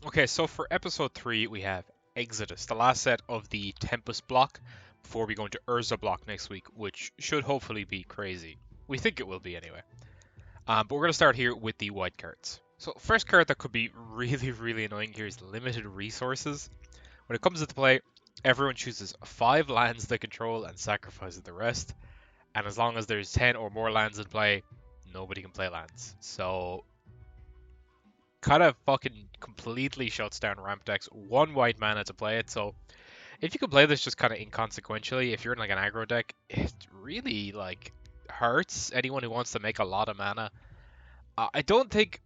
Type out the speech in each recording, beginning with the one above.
Okay, so for episode 3, we have Exodus, the last set of the Tempest block, before we go into Urza block next week, which should hopefully be crazy. We think it will be anyway. But we're going to start here with the white cards. So, first card that could be really, really annoying here is limited resources. When it comes into play, everyone chooses 5 lands they control and sacrifices the rest. And as long as there's 10 or more lands in play, nobody can play lands. So, kind of fucking completely shuts down ramp decks. 1 white mana to play it, so if you can play this just kind of inconsequentially, if you're in like an aggro deck, it really like hurts anyone who wants to make a lot of mana. I don't think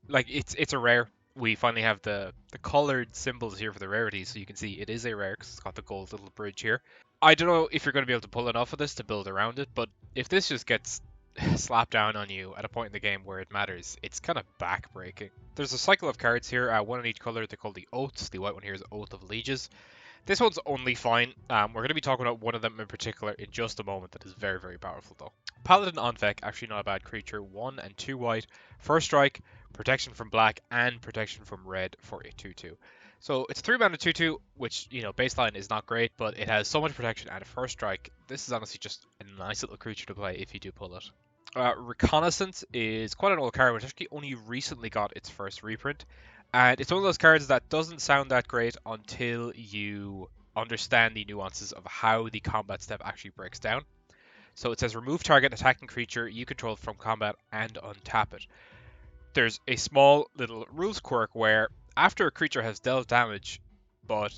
like it's a rare. We finally have the colored symbols here for the rarity, so you can see it is a rare because it's got the gold little bridge here. I don't know if you're going to be able to pull enough of this to build around it, but if this just gets slapped down on you at a point in the game where it matters, it's kind of backbreaking. There's a cycle of cards here, one in each color. They're called the Oaths. The white one here is Oath of Lieges. This one's only fine. We're going to be talking about one of them in particular in just a moment that is very, very powerful though. Paladin Onvec, actually not a bad creature. 1 and 2 white. First strike, protection from black, and protection from red for a 2-2. So it's 3 mana 2-2, which, baseline is not great, but it has so much protection and a first strike. This is honestly just a nice little creature to play if you do pull it. Reconnaissance is quite an old card, which actually only recently got its first reprint. And it's one of those cards that doesn't sound that great until you understand the nuances of how the combat step actually breaks down. So it says remove target attacking creature you control from combat and untap it. There's a small little rules quirk where after a creature has dealt damage, but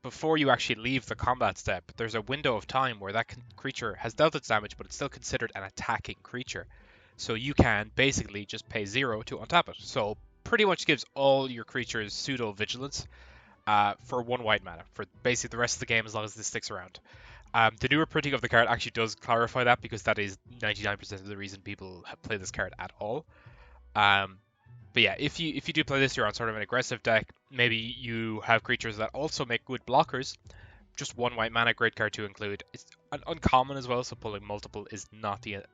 before you actually leave the combat step, there's a window of time where that creature has dealt its damage, but it's still considered an attacking creature. So you can basically just pay 0 to untap it. So pretty much gives all your creatures pseudo vigilance for 1 white mana for basically the rest of the game as long as this sticks around. The newer printing of the card actually does clarify that because that is 99% of the reason people play this card at all. Um, but yeah, if you do play this, you're on sort of an aggressive deck. Maybe you have creatures that also make good blockers. Just 1 white mana, great card to include. It's an uncommon as well, so pulling multiple is not the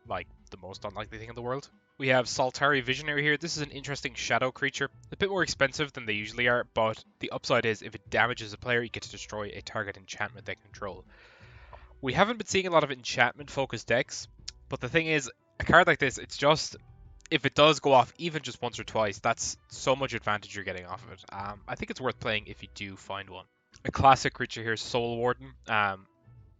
most unlikely thing in the world. We have Soltari Visionary here. This is an interesting shadow creature. A bit more expensive than they usually are, but the upside is if it damages a player, you get to destroy a target enchantment they control. We haven't been seeing a lot of enchantment focused decks, but the thing is, a card like this, it's just if it does go off even just once or twice, that's so much advantage you're getting off of it. I think it's worth playing if you do find one. A classic creature here is Soul Warden,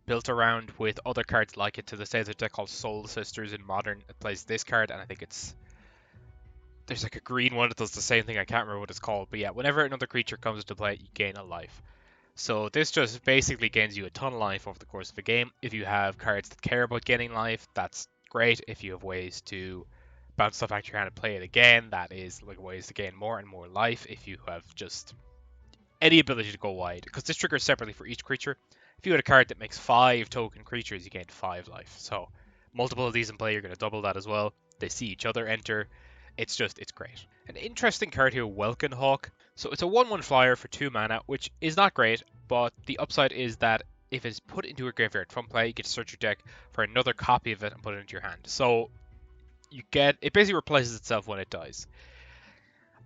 built around with other cards like it to this day. There's a deck called Soul Sisters in Modern. It plays this card, and I think there's like a green one that does the same thing. I can't remember what it's called, but yeah, whenever another creature comes into play, you gain a life. So this just basically gains you a ton of life over the course of the game. If you have cards that care about gaining life, that's great. If you have ways to bounce stuff back to your hand and play it again, that is like ways to gain more and more life. If you have just any ability to go wide, because this triggers separately for each creature. If you had a card that makes 5 token creatures, you gain 5 life. So multiple of these in play, you're going to double that as well. They see each other enter. It's great. An interesting card here, Welkin Hawk. So it's a 1/1 flyer for 2 mana, which is not great, but the upside is that if it's put into a graveyard from play, you get to search your deck for another copy of it and put it into your hand. So it basically replaces itself when it dies.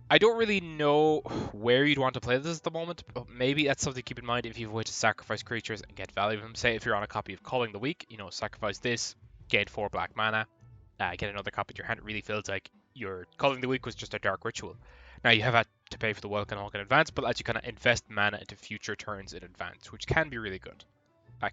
I don't really know where you'd want to play this at the moment, but maybe that's something to keep in mind if you have a way to sacrifice creatures and get value from them. Say if you're on a copy of Calling the Weak, sacrifice this, gain 4 black mana, get another copy in your hand. It really feels like your Calling the Weak was just a dark ritual. Now you have had to pay for the Welkin Hawk in advance, but lets you kind of invest mana into future turns in advance, which can be really good.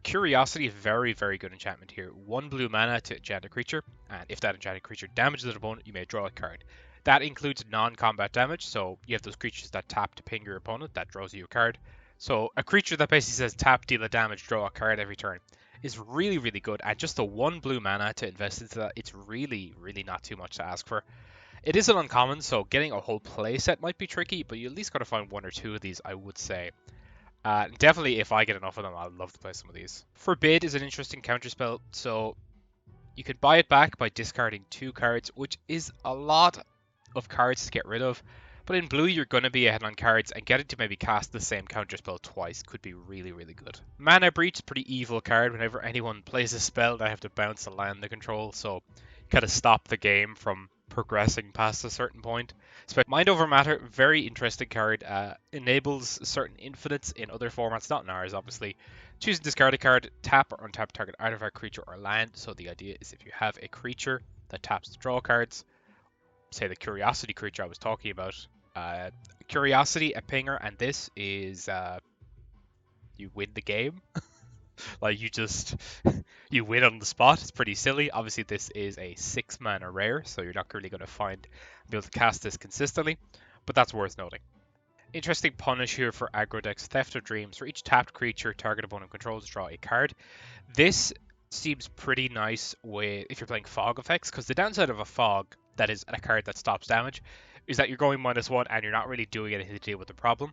Curiosity, very, very good enchantment here. 1 blue mana to enchant a creature, and if that enchanted creature damages an opponent, you may draw a card. That includes non-combat damage, so you have those creatures that tap to ping your opponent, that draws you a card. So a creature that basically says tap, deal a damage, draw a card every turn is really, really good, and just the 1 blue mana to invest into that, it's really, really not too much to ask for. It is an uncommon, so getting a whole play set might be tricky, but you at least got to find 1 or 2 of these, I would say. Definitely, if I get enough of them, I'd love to play some of these. Forbid is an interesting counterspell, so you could buy it back by discarding 2 cards, which is a lot of cards to get rid of. But in blue, you're going to be ahead on cards, and getting to maybe cast the same counterspell twice could be really, really good. Mana Breach is a pretty evil card. Whenever anyone plays a spell, they have to bounce a land they control, so kind of stop the game from progressing past a certain point. Mind Over Matter, very interesting card. Enables certain infinites in other formats, not in ours, obviously. Choose and discard a card, tap or untap target artifact, creature, or land. So the idea is if you have a creature that taps to draw cards, say the Curiosity creature I was talking about. Curiosity, a pinger, and this is you win the game. Like you win on the spot. It's pretty silly. Obviously, this is a 6-mana rare, so you're not really going to be able to cast this consistently, but that's worth noting. Interesting punish here for aggro decks. Theft of Dreams. For each tapped creature target opponent controls, draw a card. This seems pretty nice if you're playing fog effects, because the downside of a fog that is a card that stops damage is that you're going -1 and you're not really doing anything to deal with the problem.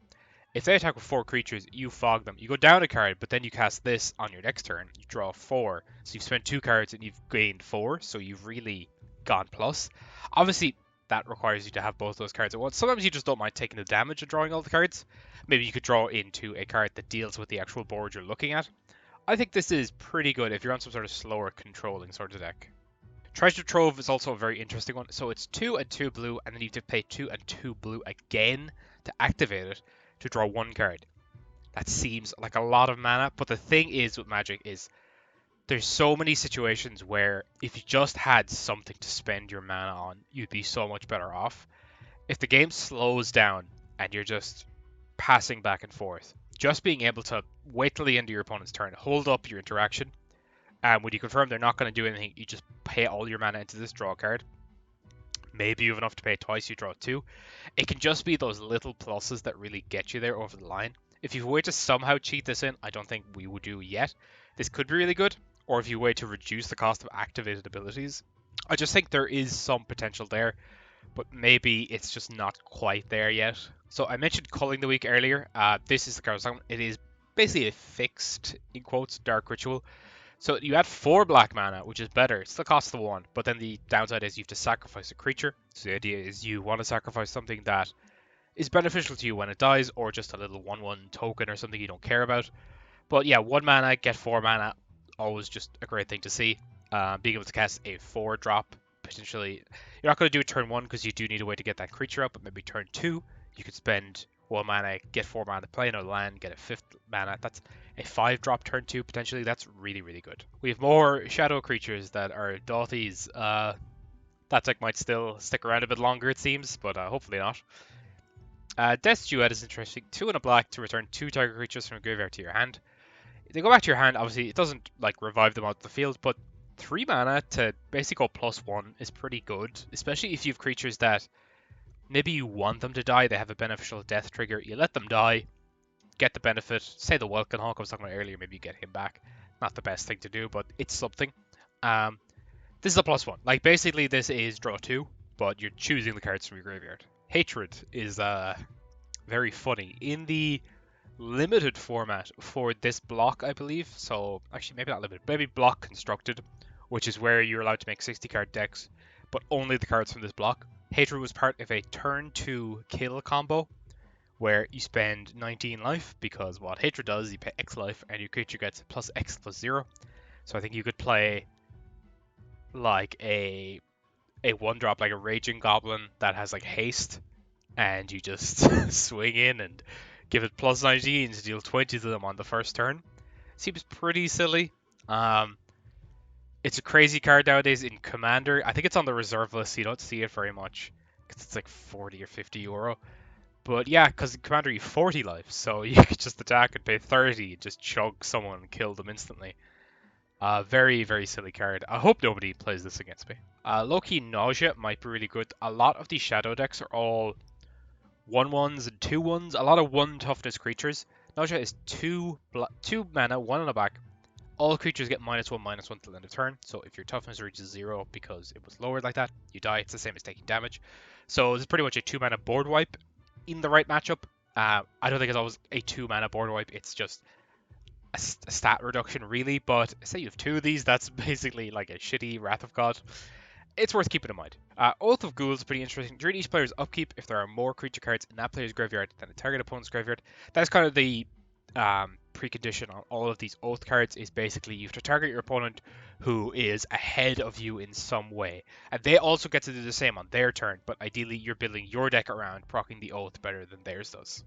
If they attack with 4 creatures, you fog them. You go down a card, but then you cast this on your next turn. You draw 4. So you've spent 2 cards and you've gained 4. So you've really gone plus. Obviously, that requires you to have both those cards at once. Sometimes you just don't mind taking the damage of drawing all the cards. Maybe you could draw into a card that deals with the actual board you're looking at. I think this is pretty good if you're on some sort of slower controlling sort of deck. Treasure Trove is also a very interesting one. So it's 2 and 2 blue, and then you have to pay 2 and 2 blue again to activate it to draw 1 card. That seems like a lot of mana, but the thing is with Magic is there's so many situations where if you just had something to spend your mana on, you'd be so much better off. If the game slows down and you're just passing back and forth, just being able to wait till the end of your opponent's turn, hold up your interaction, and when you confirm they're not going to do anything, you just pay all your mana into this draw card. Maybe you have enough to pay twice, you draw 2. It can just be those little pluses that really get you there over the line. If you were to somehow cheat this in, I don't think we would do yet. This could be really good. Or if you were to reduce the cost of activated abilities. I just think there is some potential there, but maybe it's just not quite there yet. So I mentioned Culling the Week earlier. This is the card. It is basically a fixed, in quotes, Dark Ritual. So you add 4 black mana, which is better. It still costs the 1, but then the downside is you have to sacrifice a creature. So the idea is you want to sacrifice something that is beneficial to you when it dies, or just a little 1/1 token or something you don't care about. But yeah, 1 mana, get 4 mana, always just a great thing to see. Being able to cast a 4-drop, potentially. You're not going to do it turn 1 because you do need a way to get that creature up, but maybe turn 2, you could spend 1 mana, get 4 mana to play another land, get a 5th mana. That's a 5-drop turn 2 potentially. That's really, really good. We have more shadow creatures that are Dothies. That deck might still stick around a bit longer, it seems, but hopefully not. Death's Duet is interesting. 2 and a black to return 2 target creatures from your graveyard to your hand. If they go back to your hand, obviously it doesn't like revive them out the field, but 3 mana to basically go +1 is pretty good, especially if you have creatures that maybe you want them to die, they have a beneficial death trigger, you let them die, get the benefit. Say the Welkin Hawk I was talking about earlier, maybe you get him back. Not the best thing to do, but it's something. This is a +1. Like basically this is draw 2, but you're choosing the cards from your graveyard. Hatred is very funny. In the limited format for this block, I believe, so actually maybe not limited, maybe block constructed, which is where you're allowed to make 60 card decks, but only the cards from this block. Hatred was part of a turn 2 kill combo where you spend 19 life, because what Hatred does, you pay X life and your creature gets +X+0. So I think you could play like a 1-drop, like a Raging Goblin that has like haste, and you just swing in and give it +19 to deal 20 to them on the first turn. Seems pretty silly. It's a crazy card nowadays in Commander. I think it's on the reserve list, so you don't see it very much because it's like 40 or 50 euro. But yeah, because in Commander you have 40 life, so you could just attack and pay 30 and just chug someone and kill them instantly. Very, very silly card. I hope nobody plays this against me. Low-key Nausea might be really good. A lot of these shadow decks are all 1/1s and 2/1s. A lot of 1 toughness creatures. Nausea is 2 mana, 1 on a back. All creatures get -1/-1 till end of turn. So if your toughness reaches 0 because it was lowered like that, you die. It's the same as taking damage. So this is pretty much a 2 mana board wipe in the right matchup. I don't think it's always a 2 mana board wipe. It's just a stat reduction, really. But say you have 2 of these, that's basically like a shitty Wrath of God. It's worth keeping in mind. Oath of Ghouls is pretty interesting. During each player's upkeep, if there are more creature cards in that player's graveyard than the target opponent's graveyard, that's kind of the precondition on all of these oath cards is basically you have to target your opponent who is ahead of you in some way. And they also get to do the same on their turn, but ideally you're building your deck around proccing the oath better than theirs does.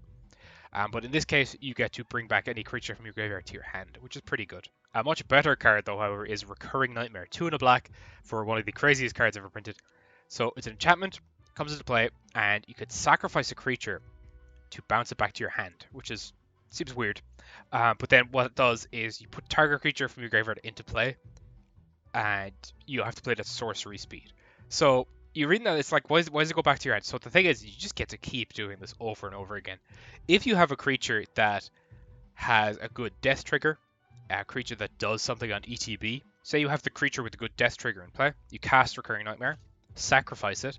But in this case, you get to bring back any creature from your graveyard to your hand, which is pretty good. A much better card, though, however, is Recurring Nightmare. 2 and a black for one of the craziest cards ever printed. So it's an enchantment, comes into play, and you could sacrifice a creature to bounce it back to your hand, which seems weird. But then what it does is you put target creature from your graveyard into play, and you have to play it at sorcery speed. So you're reading that, it's like, why does it go back to your hand? So the thing is, you just get to keep doing this over and over again. If you have a creature that has a good death trigger, a creature that does something on ETB, say you have the creature with a good death trigger in play, you cast Recurring Nightmare, sacrifice it.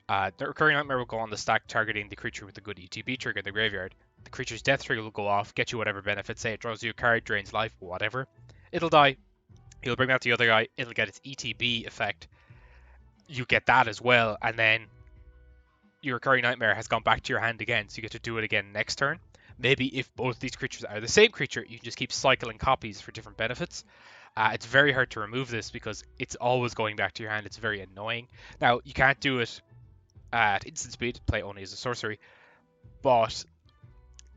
The Recurring Nightmare will go on the stack targeting the creature with the good ETB trigger in the graveyard. The creature's death trigger will go off, get you whatever benefit, say it draws you a card, drains life, whatever. It'll die. He'll bring out the other guy, it'll get its ETB effect. You get that as well, and then your Recurring Nightmare has gone back to your hand again, so you get to do it again next turn. Maybe if both these creatures are the same creature, you can just keep cycling copies for different benefits. It's very hard to remove this because it's always going back to your hand. It's very annoying. Now, you can't do it at instant speed, play only as a sorcery, but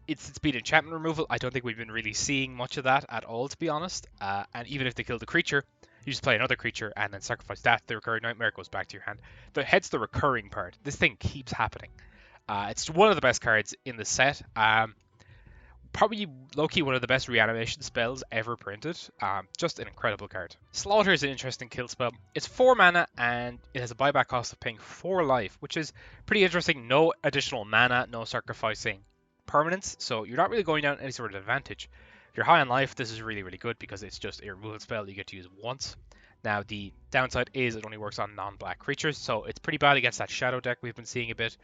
instant speed enchantment removal, I don't think we've been really seeing much of that at all, to be honest. And even if they kill the creature, you just play another creature and then sacrifice that. The Recurring Nightmare goes back to your hand. Hence the recurring part. This thing keeps happening. It's one of the best cards in the set. Probably low-key one of the best reanimation spells ever printed. Just an incredible card. Slaughter is an interesting kill spell. It's 4 mana and it has a buyback cost of paying 4 life, which is pretty interesting. No additional mana, no sacrificing permanents, so you're not really going down any sort of advantage. If you're high on life, this is really, really good because it's just a removal spell you get to use once. Now, the downside is it only works on non-black creatures, so it's pretty bad against that shadow deck we've been seeing a bit.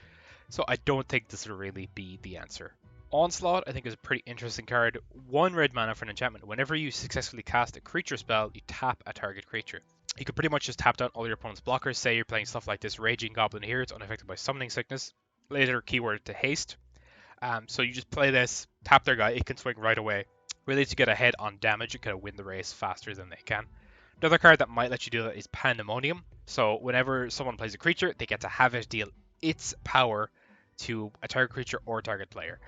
So I don't think this will really be the answer. Onslaught, I think, is a pretty interesting card. 1 red mana for an enchantment. Whenever you successfully cast a creature spell, you tap a target creature. You could pretty much just tap down all your opponent's blockers. Say you're playing stuff like this Raging Goblin here, it's unaffected by Summoning Sickness. Later keyword to haste. So you just play this, tap their guy, it can swing right away. Really to get ahead on damage, it can win the race faster than they can. Another card that might let you do that is Pandemonium. So whenever someone plays a creature, they get to have it deal its power to a target creature or target player.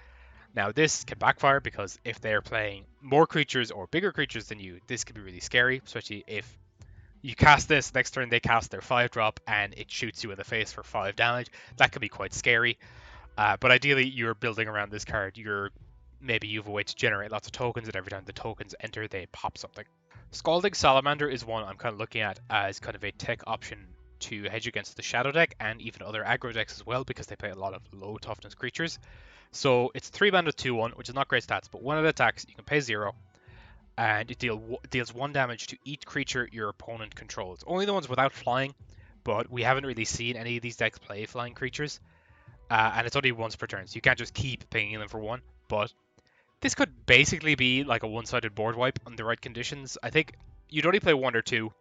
Now this can backfire because if they're playing more creatures or bigger creatures than you, this can be really scary, especially if you cast this, next turn they cast their 5-drop and it shoots you in the face for 5 damage. That can be quite scary. But ideally you're building around this card. Maybe you have a way to generate lots of tokens, and every time the tokens enter, they pop something. Scalding Salamander is one I'm kind of looking at as kind of a tech option to hedge against the Shadow deck and even other aggro decks as well, because they play a lot of low toughness creatures. So it's 3 mana 2/1, which is not great stats, but when it attacks, you can pay 0, and it deals 1 damage to each creature your opponent controls. Only the ones without flying, but we haven't really seen any of these decks play flying creatures. And it's only once per turn, so you can't just keep pinging them for 1, but this could basically be like a one-sided board wipe on the right conditions. I think you'd only play 1 or 2,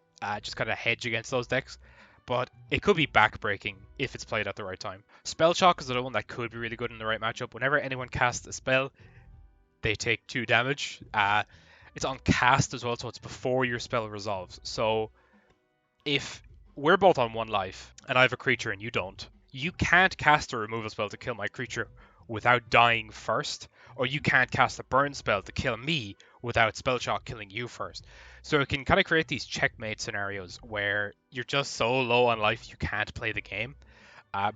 just kind of hedge against those decks, but it could be backbreaking if it's played at the right time. Spell Shock is another one that could be really good in the right matchup. Whenever anyone casts a spell, they take 2 damage. It's on cast as well, so it's before your spell resolves. So if we're both on 1 life, and I have a creature and you don't, you can't cast a removal spell to kill my creature without dying first, or you can't cast a burn spell to kill me without Spell Shock killing you first. So it can kind of create these checkmate scenarios where you're just so low on life you can't play the game.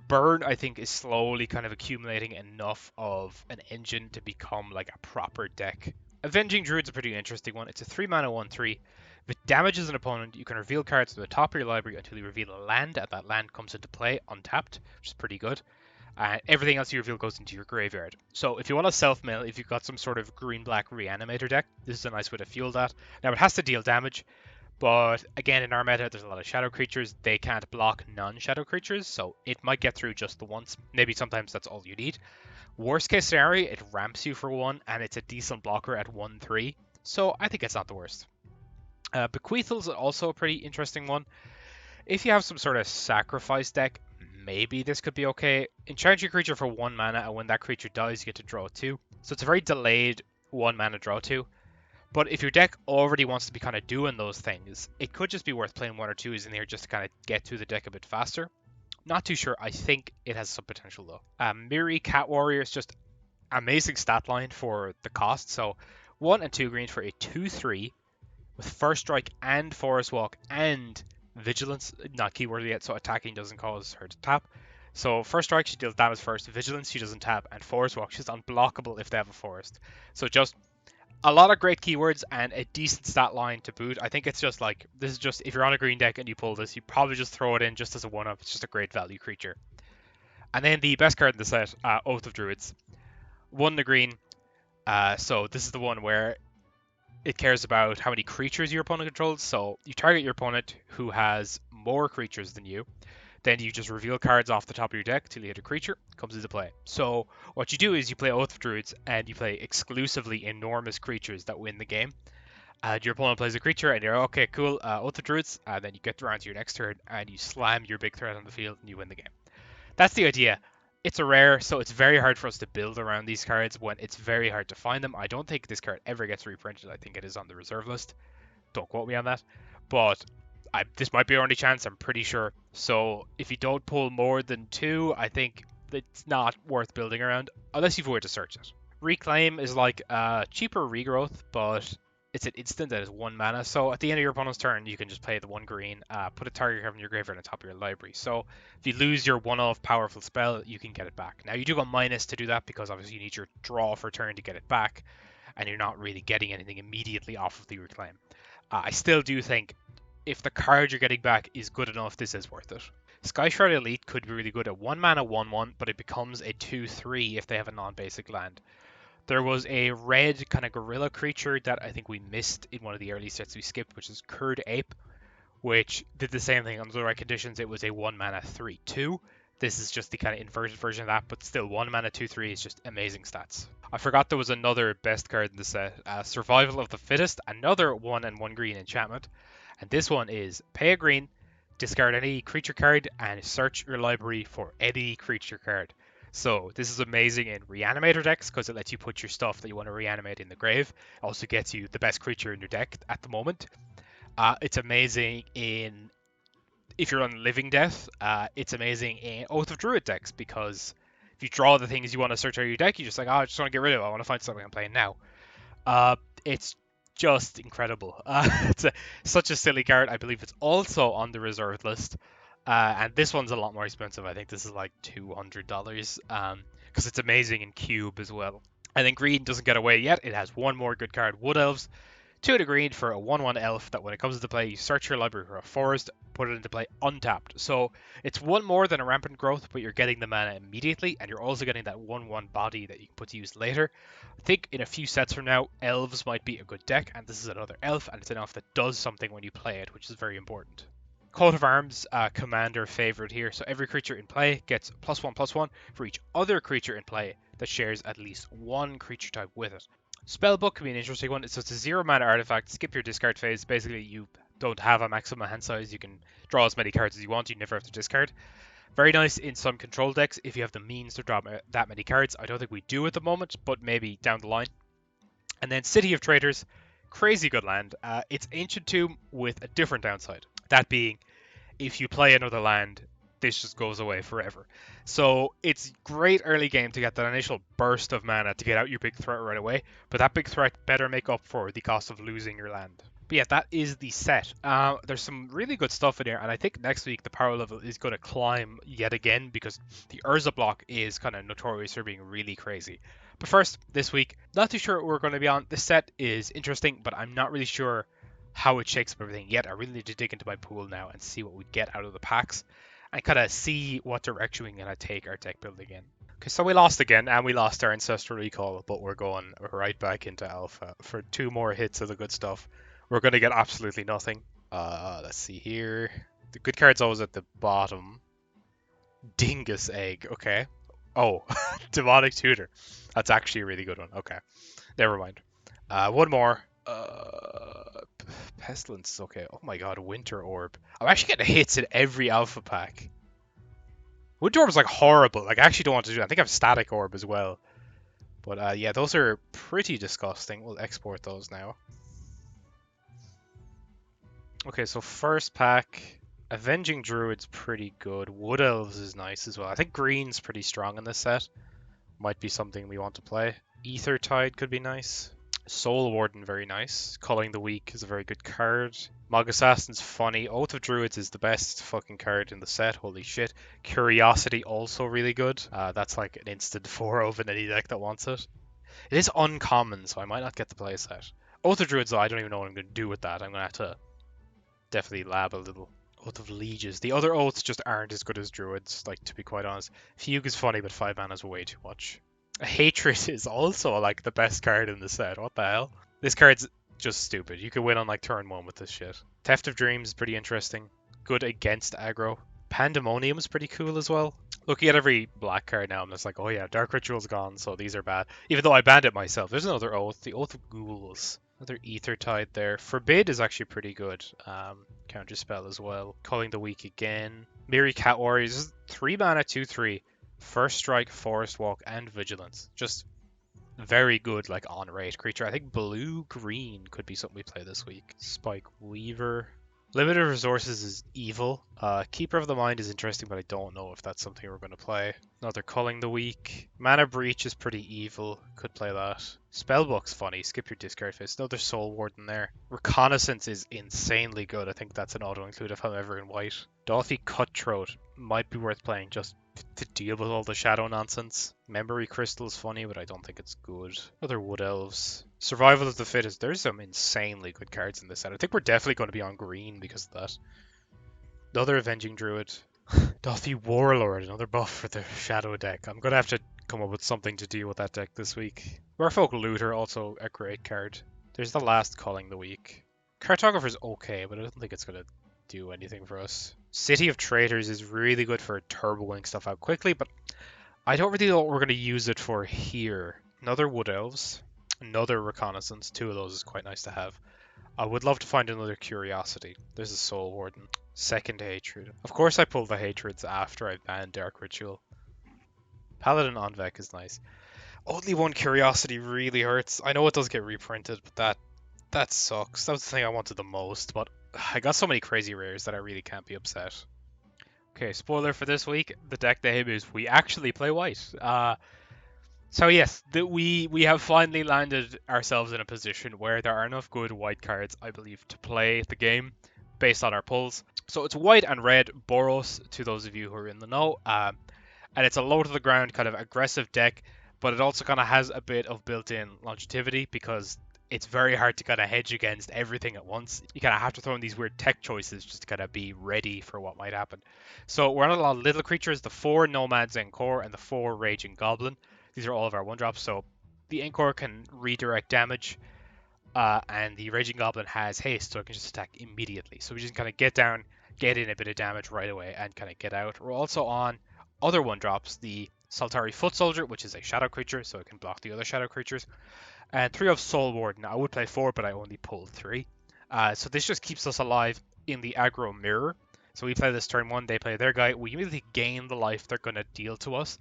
Burn, I think, is slowly kind of accumulating enough of an engine to become like a proper deck. Avenging Druid's a pretty interesting one. It's a 3 mana 1/3. If it damages an opponent, you can reveal cards to the top of your library until you reveal a land, and that land comes into play untapped, which is pretty good. Everything else you reveal goes into your graveyard. So if you want to self-mill, if you've got some sort of green-black reanimator deck, this is a nice way to fuel that. Now it has to deal damage, but again, in our meta, there's a lot of shadow creatures. They can't block non-shadow creatures, so it might get through just the once. Maybe sometimes that's all you need. Worst case scenario, it ramps you for 1, and it's a decent blocker at 1/3. So I think it's not the worst. Bequeathal's also a pretty interesting one. If you have some sort of sacrifice deck, maybe this could be okay. Enchant your creature for 1 mana, and when that creature dies, you get to draw 2. So it's a very delayed 1 mana draw 2. But if your deck already wants to be kind of doing those things, it could just be worth playing 1 or 2s in here just to kind of get through the deck a bit faster. Not too sure. I think it has some potential though. Miri Cat Warrior is just amazing stat line for the cost. So 1 and 2 green for a 2/3 with First Strike and Forest Walk and Vigilance. Not keyworded yet, so attacking doesn't cause her to tap. So First Strike, she deals damage first. Vigilance, she doesn't tap. And Forest Walk, she's unblockable if they have a forest. So just a lot of great keywords and a decent stat line to boot. I think it's just like, this is just, if you're on a green deck and you pull this, you probably just throw it in just as a 1-up. It's just a great value creature. And then the best card in the set, Oath of Druids. 1 to green. So this is the one where it cares about how many creatures your opponent controls. So you target your opponent who has more creatures than you. Then you just reveal cards off the top of your deck till you hit a creature, comes into play. So what you do is you play Oath of Druids and you play exclusively enormous creatures that win the game. And your opponent plays a creature and you're okay, cool, Oath of Druids, and then you get around to your next turn and you slam your big threat on the field and you win the game. That's the idea. It's a rare, so it's very hard for us to build around these cards when it's very hard to find them. I don't think this card ever gets reprinted. I think it is on the reserve list. Don't quote me on that. But this might be our only chance, I'm pretty sure. So if you don't pull more than 2, I think it's not worth building around, unless you've a way to search it. Reclaim is like a cheaper regrowth, but it's an instant that is 1 mana. So at the end of your opponent's turn, you can just play the 1 green, put a target card from your graveyard on top of your library. So if you lose your 1-off powerful spell, you can get it back. Now you do go minus to do that because obviously you need your draw for turn to get it back, and you're not really getting anything immediately off of the reclaim. I still do think if the card you're getting back is good enough, this is worth it. Skyshroud Elite could be really good at 1 mana 1/1, but it becomes a 2/3 if they have a non-basic land. There was a red kind of gorilla creature that I think we missed in one of the early sets we skipped, which is Curd Ape, which did the same thing under the right conditions. It was a 1 mana 3/2. This is just the kind of inverted version of that, but still 1 mana 2/3 is just amazing stats. I forgot there was another best card in the set, Survival of the Fittest, another 1 and 1 green enchantment. And this one is pay a green, discard any creature card, and search your library for any creature card. So this is amazing in reanimator decks because it lets you put your stuff that you want to reanimate in the grave. It also gets you the best creature in your deck at the moment. It's amazing in, if you're on Living Death, it's amazing in Oath of Druid decks because if you draw the things you want to search out of your deck, you're just like, oh, I just want to get rid of it. I want to find something I'm playing now. It's just incredible. It's such a silly card. I believe it's also on the reserved list. And this one's a lot more expensive. I think this is like $200 because it's amazing in Cube as well. And then green doesn't get away yet. It has one more good card, Wood Elves. 2 to green for a 1/1 elf that when it comes into play, you search your library for a forest, put it into play untapped. So it's 1 more than a Rampant Growth, but you're getting the mana immediately, and you're also getting that 1/1 body that you can put to use later. I think in a few sets from now, elves might be a good deck, and this is another elf, and it's an elf that does something when you play it, which is very important. Coat of Arms, commander favorite here. So every creature in play gets +1/+1 for each other creature in play that shares at least 1 creature type with it. Spellbook can be an interesting one. So it's a 0 mana artifact. Skip your discard phase. Basically, you don't have a maximum hand size. You can draw as many cards as you want. You never have to discard. Very nice in some control decks if you have the means to draw that many cards. I don't think we do at the moment, but maybe down the line. And then City of Traders, crazy good land. It's Ancient Tomb with a different downside. That being, if you play another land, this just goes away forever. So it's great early game to get that initial burst of mana to get out your big threat right away, but that big threat better make up for the cost of losing your land. But yeah, that is the set. There's some really good stuff in here, and I think next week the power level is going to climb yet again because the Urza block is kind of notorious for being really crazy. But first, this week, not too sure what we're going to be on. This set is interesting, but I'm not really sure how it shakes up everything yet. I really need to dig into my pool now and see what we get out of the packs and kind of see what direction we're going to take our deck building in. Okay, so we lost again, and we lost our Ancestral Recall, but we're going right back into Alpha for 2 more hits of the good stuff. We're going to get absolutely nothing. Let's see here. The good card's always at the bottom. Dingus Egg, okay. Oh, Demonic Tutor. That's actually a really good one. Okay, never mind. 1 more. Pestilence, okay. Oh my god, Winter Orb. I'm actually getting hits in every alpha pack. Winter Orb is like horrible. Like, I actually don't want to do that. I think I have Static Orb as well. But yeah, those are pretty disgusting. We'll export those now. Okay, so first pack, Avenging Druid's pretty good. Wood Elves is nice as well. I think green's pretty strong in this set. Might be something we want to play. Ether Tide could be nice. Soul Warden, very nice. Culling the Weak is a very good card. Mogg Assassin's funny. Oath of Druids is the best fucking card in the set. Holy shit. Curiosity, also really good. That's like an instant 4 in any deck that wants it. It is uncommon, so I might not get the playset. Oath of Druids, though, I don't even know what I'm going to do with that. I'm going to have to definitely lab a little. Oath of Lieges. The other oaths just aren't as good as Druids, like, to be quite honest. Fugue is funny, but 5 mana is way too much. Hatred is also, like, the best card in the set. What the hell? This card's just stupid. You could win on, like, turn 1 with this shit. Theft of Dreams is pretty interesting. Good against aggro. Pandemonium is pretty cool as well. Looking at every black card now, I'm just like, oh yeah, Dark Ritual's gone, so these are bad. Even though I banned it myself. There's another oath. The Oath of Ghouls. Another Ether Tide there. Forbid is actually pretty good. Counterspell as well. Culling the Weak again. Miri Cat Warriors. This is 3 mana, 2/3. First Strike, Forest Walk, and Vigilance. Just very good, like, on-rate creature. I think blue-green could be something we play this week. Spike Weaver. Limited Resources is evil. Keeper of the Mind is interesting, but I don't know if that's something we're going to play. Another Culling the Weak. Mana Breach is pretty evil. Could play that. Spellbook's funny. Skip your discard phase. Another Soul Warden there. Reconnaissance is insanely good. I think that's an auto-include if I'm ever in white. Dolphy Cutthroat might be worth playing just to deal with all the shadow nonsense. Memory Crystal is funny, but I don't think it's good. Other Wood Elves. Survival of the Fittest. There's some insanely good cards in this set. I think we're definitely going to be on green because of that. Another Avenging Druid. Dolphy Warlord, another buff for the Shadow deck. I'm going to have to come up with something to deal with that deck this week. Merfolk Looter, also a great card. There's the last Culling the Weak. Cartographer's okay, but I don't think it's going to do anything for us. City of Traitors is really good for turboing stuff out quickly, but I don't really know what we're going to use it for here. Another Wood Elves, another Reconnaissance. 2 of those is quite nice to have. I would love to find another Curiosity. There's a Soul Warden. Second Hatred. Of course I pulled the Hatreds after I banned Dark Ritual. Paladin Onvek is nice. Only 1 Curiosity really hurts. I know it does get reprinted, but that sucks. That was the thing I wanted the most, but I got so many crazy rares that I really can't be upset. Okay, spoiler for this week. The deck name is We Actually Play White. So yes, we have finally landed ourselves in a position where there are enough good white cards, I believe, to play the game based on our pulls. So it's white and red Boros, to those of you who are in the know. And it's a low to the ground kind of aggressive deck, but it also kind of has a bit of built-in longevity because it's very hard to kind of hedge against everything at once. You kind of have to throw in these weird tech choices just to kind of be ready for what might happen. So we're on a lot of little creatures, the 4 Nomads Encore and the 4 Raging Goblin. These are all of our 1-drops, so the Encore can redirect damage, and the Raging Goblin has haste, so it can just attack immediately. So we just kind of get down, get in a bit of damage right away, and kind of get out. We're also on other 1-drops, the Saltari Foot Soldier, which is a shadow creature, so it can block the other shadow creatures, and 3 of Soul Warden. Now, I would play 4, but I only pulled 3. So this just keeps us alive in the aggro mirror. So we play this turn 1, they play their guy. We immediately gain the life they're going to deal to us.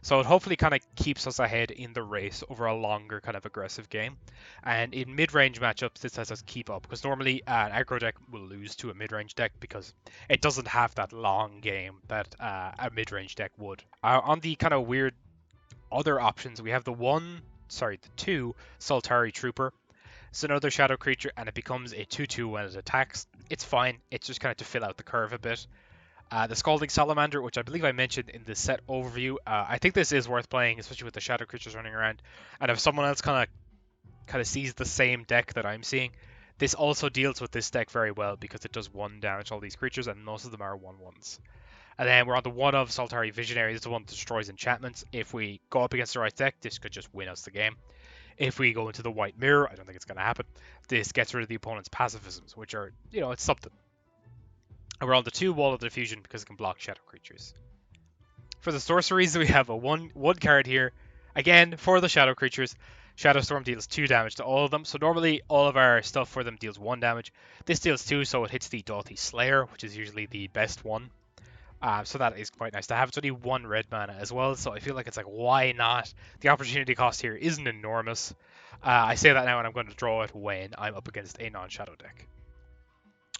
So it hopefully kind of keeps us ahead in the race over a longer kind of aggressive game. And in mid-range matchups, this lets us keep up. Because normally an aggro deck will lose to a mid-range deck because it doesn't have that long game that a mid-range deck would. On the kind of weird other options, we have the 2 Saltari Trooper. It's another shadow creature, and it becomes a 2/2 when it attacks. It's fine. It's just kind of to fill out the curve a bit. The Scalding Salamander, which I believe I mentioned in the set overview. I think this is worth playing, especially with the shadow creatures running around. And if someone else kind of sees the same deck that I'm seeing, this also deals with this deck very well because it does 1 damage to all these creatures, and most of them are 1/1s. And then we're on the 1 of Saltari Visionary. This is the one that destroys enchantments. If we go up against the right deck, this could just win us the game. If we go into the white mirror, I don't think it's going to happen. This gets rid of the opponent's pacifisms, which are, it's something. And we're on the 2 Wall of Diffusion because it can block shadow creatures. For the sorceries, we have a one card here. Again, for the shadow creatures, Shadow Storm deals 2 damage to all of them. So normally all of our stuff for them deals 1 damage. This deals 2, so it hits the Dauthi Slayer, which is usually the best one. So that is quite nice to have. It's only 1 red mana as well, so I feel like it's like, why not? The opportunity cost here isn't enormous. I say that now, and I'm going to draw it when I'm up against a non-shadow deck.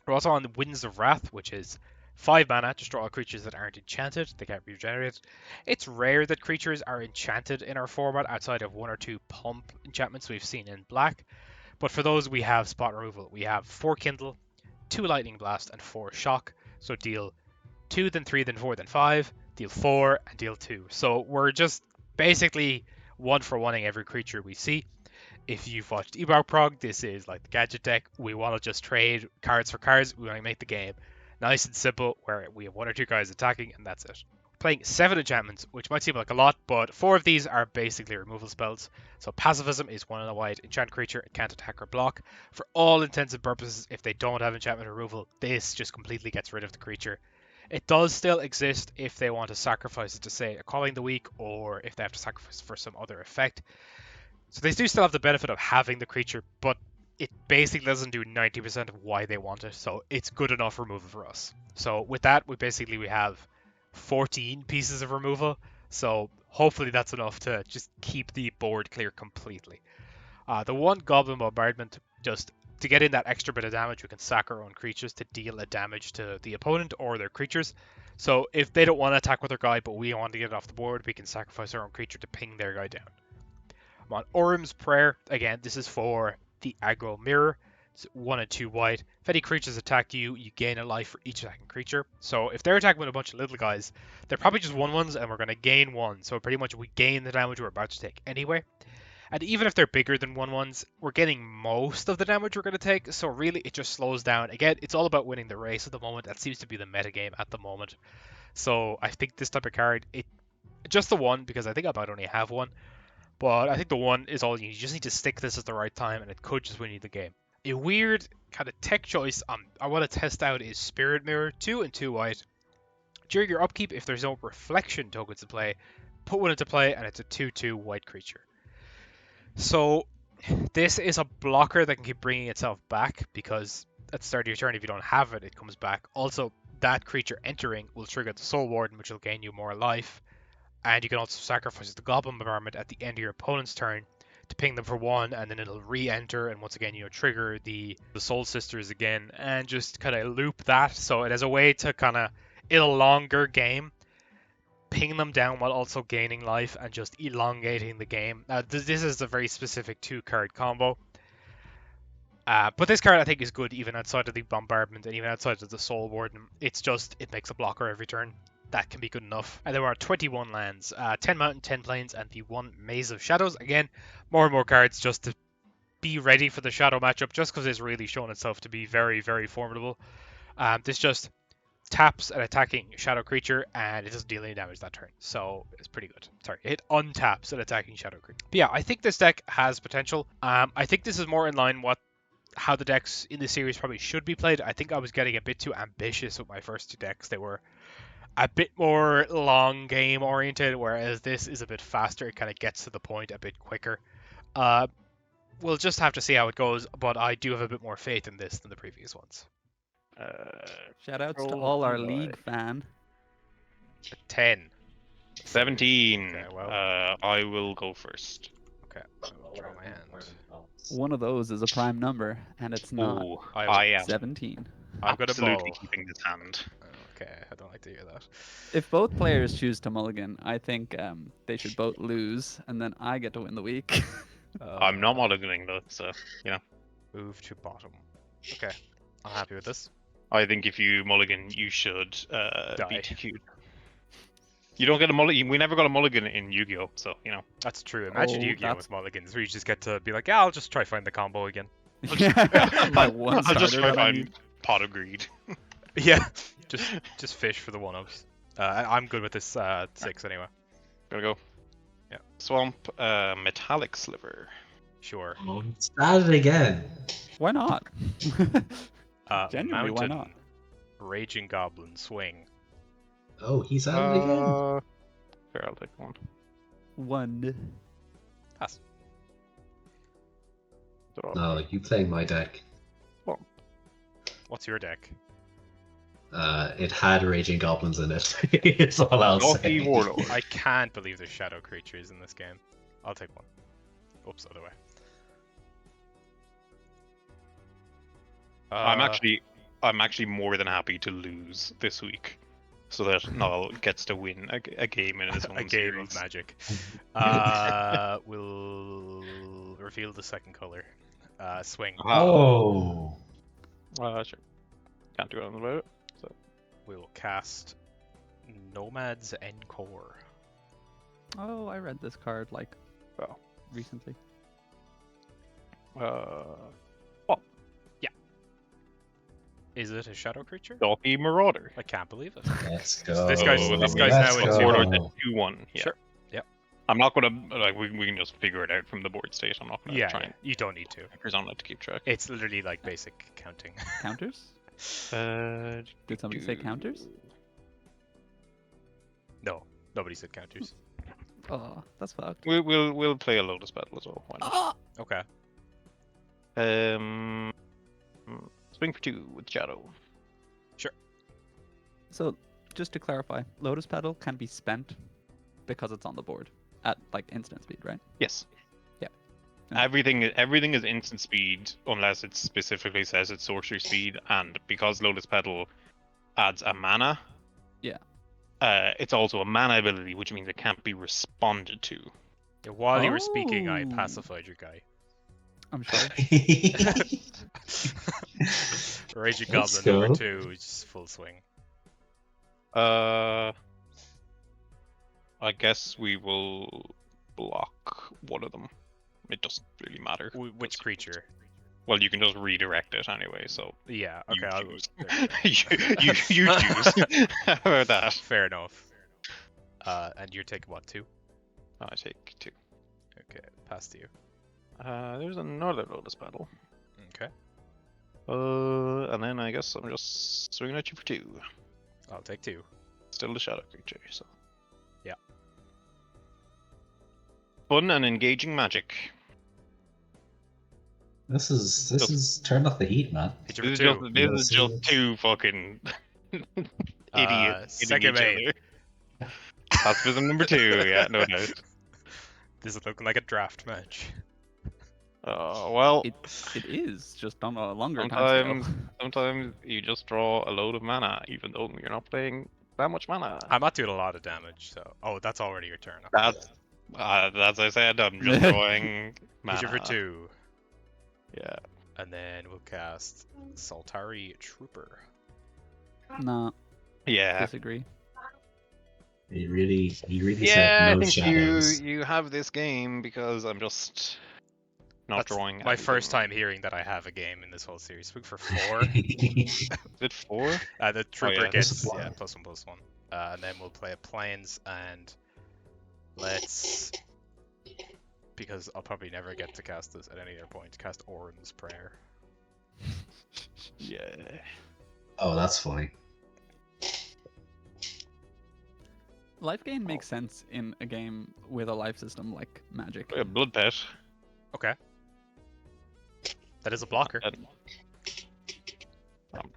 We're also on the Winds of Wrath, which is 5 mana. Just draw all creatures that aren't enchanted. They can't be regenerated. It's rare that creatures are enchanted in our format outside of 1 or 2 pump enchantments we've seen in black. But for those, we have spot removal. We have 4 Kindle, 2 Lightning Blast, and 4 Shock. So deal 2, then 3, then 4, then 5, deal 4, and deal 2. So we're just basically 1-for-1ing every creature we see. If you've watched Ebau Prog, this is like the gadget deck. We want to just trade cards for cards. We want to make the game nice and simple, where we have 1 or 2 guys attacking, and that's it. Playing 7 enchantments, which might seem like a lot, but 4 of these are basically removal spells. So Pacifism is 1 in a white enchant creature. It can't attack or block. For all intents and purposes, if they don't have enchantment removal, this just completely gets rid of the creature. It does still exist if they want to sacrifice it to, say, a Calling the Weak, or if they have to sacrifice for some other effect. So they do still have the benefit of having the creature, but it basically doesn't do 90% of why they want it, so it's good enough removal for us. So with that, we have 14 pieces of removal, so hopefully that's enough to just keep the board clear completely. The 1 Goblin Bombardment, just to get in that extra bit of damage, we can sack our own creatures to deal a damage to the opponent or their creatures. So if they don't want to attack with their guy, but we want to get it off the board, we can sacrifice our own creature to ping their guy down. I'm on Orum's Prayer. Again, this is for the aggro mirror. It's 1 and 2 white. If any creatures attack you, you gain a life for each attacking creature. So if they're attacking with a bunch of little guys, they're probably just 1/1s, and we're going to gain 1. So pretty much we gain the damage we're about to take anyway. And even if they're bigger than 1/1s, we're getting most of the damage we're going to take. So really, it just slows down. Again, it's all about winning the race at the moment. That seems to be the metagame at the moment. So I think this type of card, just the 1, because I think I might only have 1. But I think the 1 is all you need. You just need to stick this at the right time, and it could just win you the game. A weird kind of tech choice I want to test out is Spirit Mirror, 2 and 2 white. During your upkeep, if there's no reflection tokens to play, put 1 into play, and it's a 2/2 white creature. So this is a blocker that can keep bringing itself back, because at the start of your turn, if you don't have it, it comes back. Also, that creature entering will trigger the Soul Warden, which will gain you more life. And you can also sacrifice the Goblin Bombardment at the end of your opponent's turn to ping them for 1, and then it'll re-enter, and once again, trigger the Soul Sisters again, and just kind of loop that. So it has a way to kind of, in a longer game, ping them down while also gaining life and just elongating the game. Now, this is a very specific 2-card combo. But this card I think is good even outside of the Bombardment and even outside of the Soul Warden. It makes a blocker every turn. That can be good enough. And there are 21 lands, 10 mountain, 10 plains, and the 1 Maze of Shadows. Again, more and more cards just to be ready for the Shadow matchup, just because it's really shown itself to be very, very formidable. This just taps an attacking Shadow creature, and it doesn't deal any damage that turn. So it's pretty good. Sorry, it untaps an attacking Shadow creature. But yeah, I think this deck has potential. I think this is more in line how the decks in the series probably should be played. I think I was getting a bit too ambitious with my first 2 decks. They were a bit more long game oriented, whereas this is a bit faster. It kind of gets to the point a bit quicker. We'll just have to see how it goes, but I do have a bit more faith in this than the previous ones. Shoutouts to all our league fan. 10. 17. Okay, well. I will go first. Okay, I will draw my hand. One of those is a prime number, and it's not. Oh, I am 17. I've got a absolutely bow. keeping this hand. Okay, I don't like to hear that. If both players choose to mulligan, I think they should both lose, and then I get to win the week. I'm not mulliganing though, so Move to bottom. Okay, I'm happy with this. I think if you mulligan, you should Die. be TQ'd. You don't get a mulligan. We never got a mulligan in Yu-Gi-Oh, so That's true. Imagine Yu-Gi-Oh with mulligans, where you just get to be like, yeah, I'll just try find the combo again. My one I'll just try starter that I find need. Pot of Greed. Yeah, just fish for the 1-ups. I'm good with this 6 anyway. Gotta go. Yeah. Swamp, Metallic Sliver. Sure. Oh, it's at it again. Why not? Genuinely, Mountain, why not? Raging Goblin, Swing. Oh, he's at it again. Sure, I'll take one. One. Pass. No, you playing my deck. What's your deck? It had raging goblins in it. It's all I'll Gothy say. Warlord. I can't believe there's shadow creatures in this game. I'll take one. Oops, other way. I'm actually more than happy to lose this week, so that Nile gets to win a game in his own a game series. of magic. We'll reveal the second color. Swing. Oh. Sure. Can't do anything about it. So. We'll cast Nomad's Encore. Oh, I read this card like recently. Is it a shadow creature? Gothy Marauder. I can't believe it. Let's So go. this guy's Let's now in go. 2-1. 2-1. Yeah. Sure. Yep. I'm not gonna we can just figure it out from the board state. I'm not gonna try and You don't need to. figures on it to keep track. It's literally like basic counting. Counters? Uh, Did somebody say counters? No, nobody said counters. Oh, that's fucked. We'll play a Lotus Battle as well. Why not? Okay. Swing for 2 with Shadow. So, just to clarify, Lotus Petal can be spent because it's on the board at like instant speed, right? Yes. Yeah. Everything is instant speed unless it specifically says it's sorcery speed, and because Lotus Petal adds a mana. Yeah. It's also a mana ability, which means it can't be responded to. Yeah, while you were speaking, I Oh. pacified your guy. I'm sure. Raging Let's Goblin number go. 2 is just full swing. I guess we will block one of them. It doesn't really matter. Which creature? Well, you can just redirect it anyway, so Yeah, you okay. choose. you choose. How about that? Fair enough. And you're taking what, 2? I take 2. Okay, pass to you. There's another Lotus Battle. Okay, And then I guess I'm just swinging at you for 2. I'll take 2. Still the shadow creature, so. Yeah. Fun and engaging magic. This is turn off the heat, man. Hit you for 2. This is just 2 fucking idiots hitting second each main. other. Pacifism number 2, yeah, no doubt. This is looking like a draft match. Well, It is just on a longer time scale. sometimes you just draw a load of mana, even though you're not playing that much mana. I'm not doing a lot of damage, so... Oh, that's already your turn. That's as I said, I'm just drawing mana. Hit you for 2. Yeah. And then we'll cast Saltari Trooper. No, Yeah. disagree. He really Yeah, said I no think shadows. you have this game because I'm just not That's drawing. my first anything. time hearing that I have a game in this whole series. Swing for 4. Is it 4? The Trooper yeah, gets this is one. +1/+1. And then we'll play a Plains, and let's... Because I'll probably never get to cast this at any other point. Cast Orin's Prayer. Yeah. Oh, that's funny. Life gain makes sense in a game with a life system like Magic. Blood Pet. Okay. That is a blocker. I'm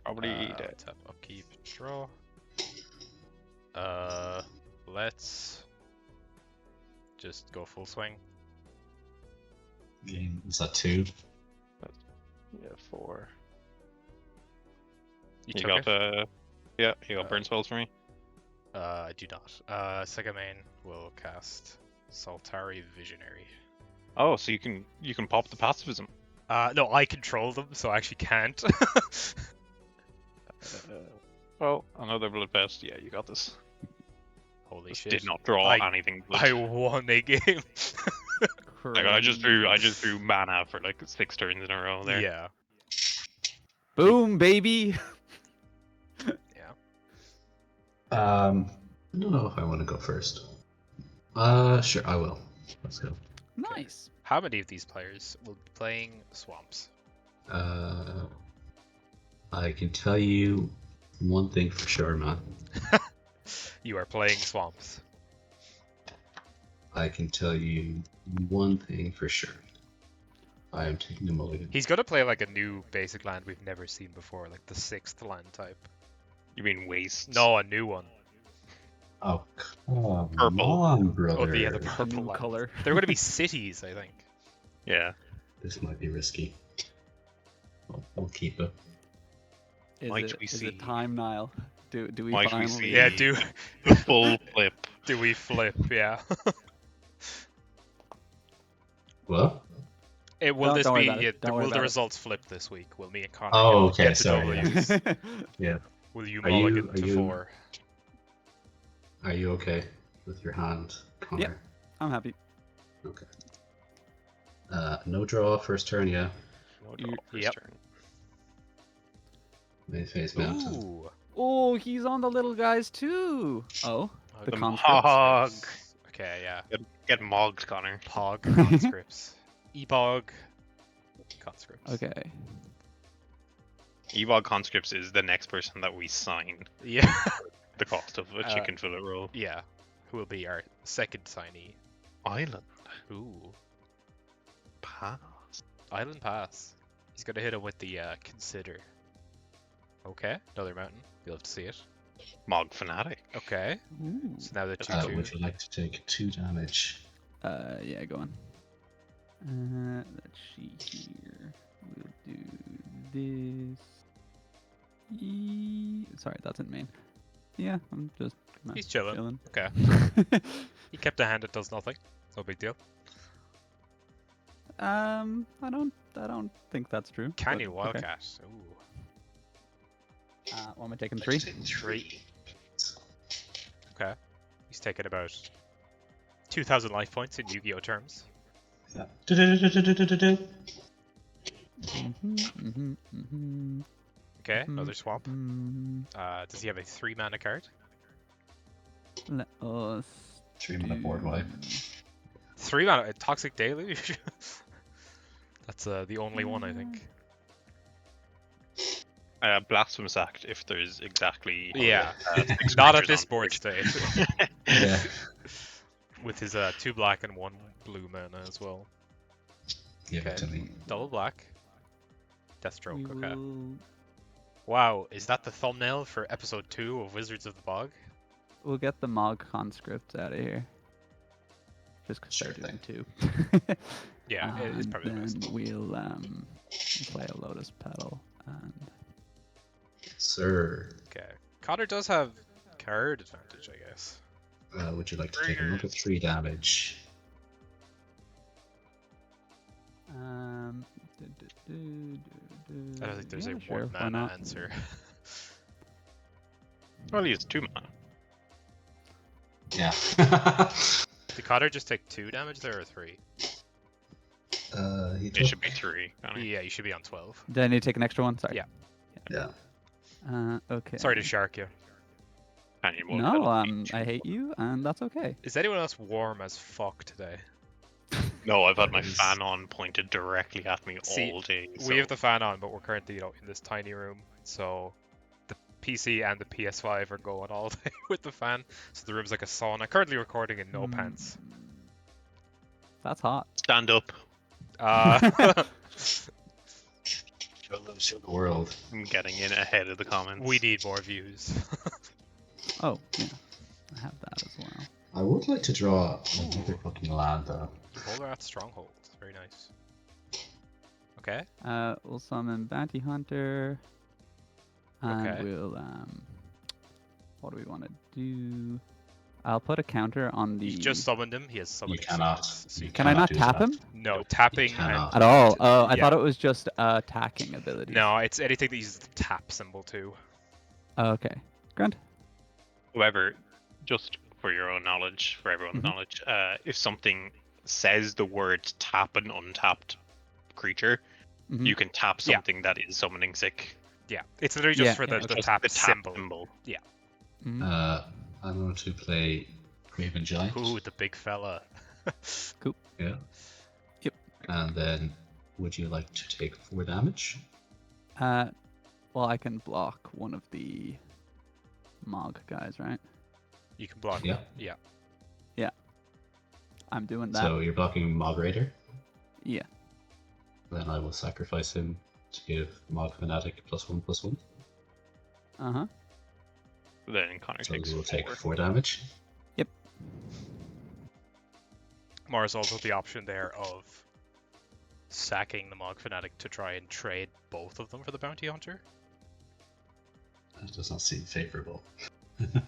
probably dead. Tap, upkeep, draw. Let's just go full swing. Is that 2? Yeah, 4. You You took got it? you got burn spells for me. I do not. Second main will cast Saltari Visionary. Oh, so you can pop the pacifism. No, I control them, so I actually can't. Well, another blood pest. Yeah, you got this. Holy Just shit! did not draw anything. Good. I won a game. Like, I just threw mana for like 6 turns in a row there. Yeah. Boom, baby! I don't know if I want to go first. Sure, I will. Let's go. Nice. How many of these players will be playing Swamps? I can tell you one thing for sure, man. You are playing Swamps. I can tell you one thing for sure. I am taking a mulligan. He's gonna play like a new basic land we've never seen before, like the 6th land type. You mean waste? No, a new one. Oh, come Purple. on, brother. Oh, the The purple new one. color. They're going to be cities, I think. Yeah. This might be risky. We'll keep it. Might we Is see? it time, Nile? Do we Might we finally? see? Yeah, do The full flip. do we flip? Yeah. What? Will this Don't worry be? about it. Yeah, Don't worry will the about it. results flip this week? Will me and Connor Oh, get, okay, get the sorry, yeah. W's? Yeah. Will you Are you- mulligan are to you- 4? Are you okay with your hand, Connor? I'm happy. Okay. No draw, first turn, yeah. No draw first Yep. turn. Main phase mountain. Ooh. Oh, he's on the little guys too. Oh, the The conscripts. Mogg. Okay, yeah. Get mogged, Connor. Pog conscripts. Ebog conscripts. Okay. Evog conscripts is the next person that we sign. Yeah. The cost of a chicken fillet roll. Yeah. Who will be our second signee? Island Ooh. pass. Island Pass. He's gonna hit him with the consider. Okay, another mountain. You'll have to see it. Mogg Fanatic. Okay. Ooh. So now the Uh, 2-2. Would you like to take 2 damage? Yeah, go on. Let's see here. We'll do this. Sorry, that's in main. Yeah, I'm just kinda He's chilling. Okay. chilling. He kept a hand that does nothing. No big deal. I don't think that's true. Can but you okay. wildcat? Ooh. What am I taking? Like 3? to take 3. Okay. He's taken about 2,000 life points in Yu-Gi-Oh terms. Yeah. Okay, another swamp. Mm, Does he have a 3-mana card? let us. 3 mana board wipe. 3 mana, a Toxic Deluge? That's the only one, I think. Blasphemous Act if there's exactly. Yeah. 6 Not at creatures this on board state. Yeah. With his 2 black and 1 blue mana as well. Give it to Okay. me. Double black. Deathstroke, We okay. will, Wow, is that the thumbnail for episode 2 of Wizards of the Bog? we'll get the Mogg conscripts out of here. Just because Sure they're doing thing. 2. Yeah, it's And probably the best. then we'll play a Lotus Petal and Sir, Okay. Connor does have card advantage, I guess. would you like to take another 3 damage? I don't think there's yeah, a sure, 1 why mana not? answer. Well, he has 2 mana. Yeah. Did Connor just take 2 damage there or 3? He It took... should be 3. Connor. Yeah, you should be on 12. Do I need to take an extra one? Sorry. Yeah. Yeah. Okay. Sorry to shark you. And you won't No, let it be I hate you, and that's okay. Is anyone else warm as fuck today? No, I've had my Nice. fan on pointed directly at me See, all day. We have the fan on, but we're currently, in this tiny room, so the PC and the PS5 are going all day with the fan, so the room's like a sauna. Currently recording in no pants. That's hot. Stand up. Show the world. I'm getting in ahead of the comments. We need more views. Oh, yeah. I have that as well. I would like to draw another fucking land, though. Polar Rat Stronghold. Very nice. Okay. We'll summon Bounty Hunter. And Okay. we'll what do we want to do? I'll put a counter on the. You just summoned him. He has summoned. cannot. So you Can I cannot not do tap that. him No, Nope. tapping You cannot. at all? Oh, I Yeah. thought it was just attacking ability. No, it's anything that uses the tap symbol too. Okay. Grand. However, just for your own knowledge, for everyone's Mhm. knowledge, if something says the word tap an untapped creature, Mhm. you can tap Yeah. something that is summoning sick. Yeah, it's literally just Yeah, for yeah, the okay. tap the symbol. Mhm. I'm going to play Raven Giant. Ooh, the big fella. Yeah. Yep. And then, would you like to take 4 damage? Well, I can block one of the Mogg guys, right? You can block. Yeah. Yeah. I'm doing that. So you're blocking Mogg Raider. Yeah. Then I will sacrifice him to give Mogg Fanatic +1/+1. Uh huh. Then Connor So takes we will take 4. 4 damage. Mars also the option there of sacking the Mogg Fanatic to try and trade both of them for the Bounty Hunter. That does not seem favorable.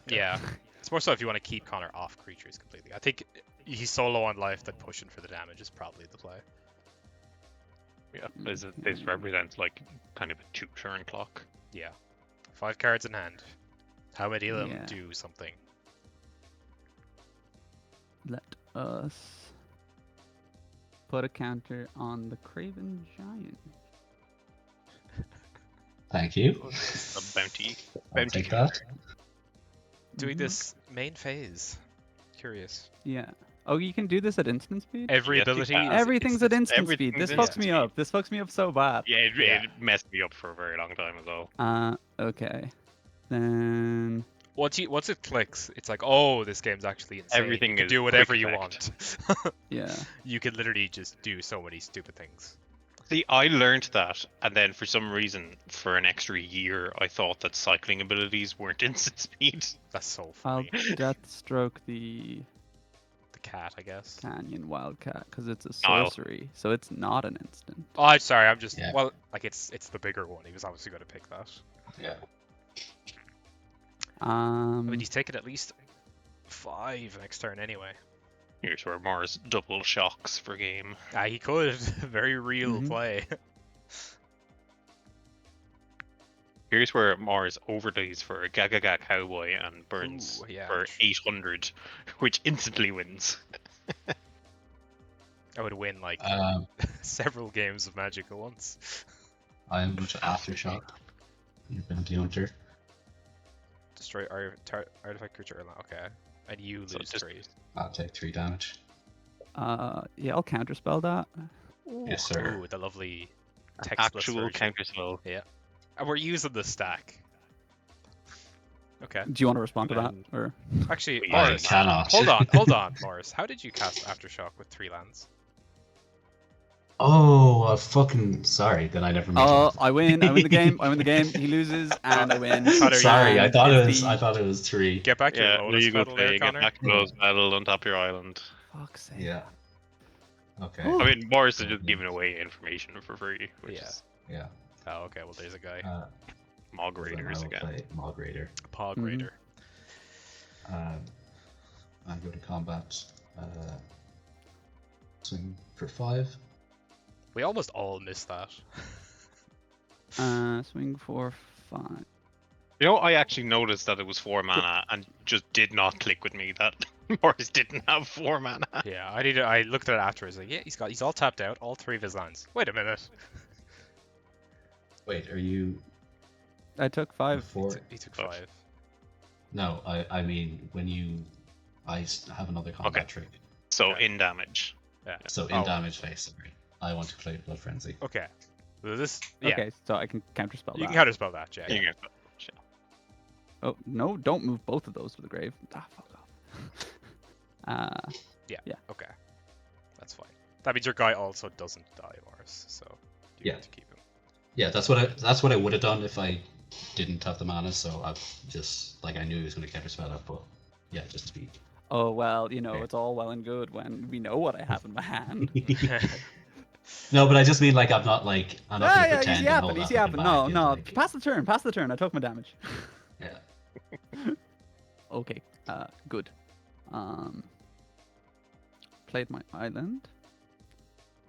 Yeah. It's more so if you want to keep Connor off creatures completely. I think he's so low on life that pushing for the damage is probably the play. Yeah, this represents like kind of a 2-turn clock. Yeah. 5 cards in hand. How many of them Yeah. do something? Let us put a counter on the Craven Giant. Thank you. A bounty. I'll Bounty take that. Doing Mhm. this main phase. Curious. Yeah. Oh, you can do this at instant speed? Every Yes, you ability can. is Everything's at instant speed. Everything's This fucks instant me speed. up. This fucks me up so bad. Yeah, Yeah. it messed me up for a very long time as well. Okay. Then Once it clicks, it's like, oh, this game's actually insane. Everything you can is do whatever quick you effect. want. yeah. You can literally just do so many stupid things. See, I learned that, and then for some reason, for an extra year, I thought that cycling abilities weren't instant speed. That's so I'll funny. Deathstroke the The cat, I guess. Canyon Wildcat because it's a Nile. sorcery, so it's not an instant. Oh, I'm sorry. I'm just Yeah. well, like it's the bigger one. He was obviously going to pick that. Yeah. I mean, he's taking at least 5 next turn anyway. Here's where Mars double shocks for game. He could. Very real Mhm. play. Here's where Mars overlays for a Gagaga Cowboy and burns Ooh, yeah. for 800, which instantly wins. I would win like several games of Magic at once. I'm going to Aftershock. Your Bounty Hunter. Destroy artifact creature or land. Okay. And you So lose just- 3. I'll take 3 damage. Yeah, I'll counterspell that. Yes, sir. Ooh, the lovely textless Actual version. counterspell. And we're using the stack. Okay. Do you want to respond to that, Um, or Actually, I Morris. cannot. Hold on, Morris. How did you cast Aftershock with 3 lands? Oh, fucking sorry. Then I never made oh, it. I win the game. I win the game. He loses, and I win. Connor, Sorry, I And thought it it's was. I thought it was 3. Get back your Yeah, there Lotus you go, Petal there, play. Get Connor. back to those battle on top of your island. Fuck's sake. Yeah. Okay. Ooh. I mean, Mars is just giving away information for free, which Yeah. is Yeah. Oh, okay. Well, there's a guy. Mogg Then Raiders I'll again. play Mogg Raider. Pog Mhm. Raider. I go to combat. Swing for 5. We almost all missed that. Swing for 5. You know, I actually noticed that it was 4 mana and just did not click with me that Mars didn't have 4 mana. Yeah, I looked at it afterwards. Like, yeah, he's all tapped out. All 3 of his lands. Wait a minute. Wait, are you I took 5. before? He took Oh. 5. No, I mean when you. have another combat Okay. trick. So Okay. in damage. Yeah. So in Oh. damage phase, sorry. I want to play Blood Frenzy. Okay. So this. Yeah. Okay, so I can counterspell You that. can counterspell that, Jack. You can- Oh no! Don't move both of those to the grave. Ah, fuck off. Okay. That's fine. That means your guy also doesn't die, Morris. So you Yeah. get to keep him. Yeah, that's what I would have done if I didn't have the mana. So I just I knew he was going to counterspell it, but yeah, just to be. Oh well, you know Okay. it's all well and good when we know what I have in my hand. No, but I just mean I'm not going to yeah, pretend easy and happen, hold easy that in the happen. No, bag no, and, pass the turn. I took my damage. Yeah. Okay, good. Played my island.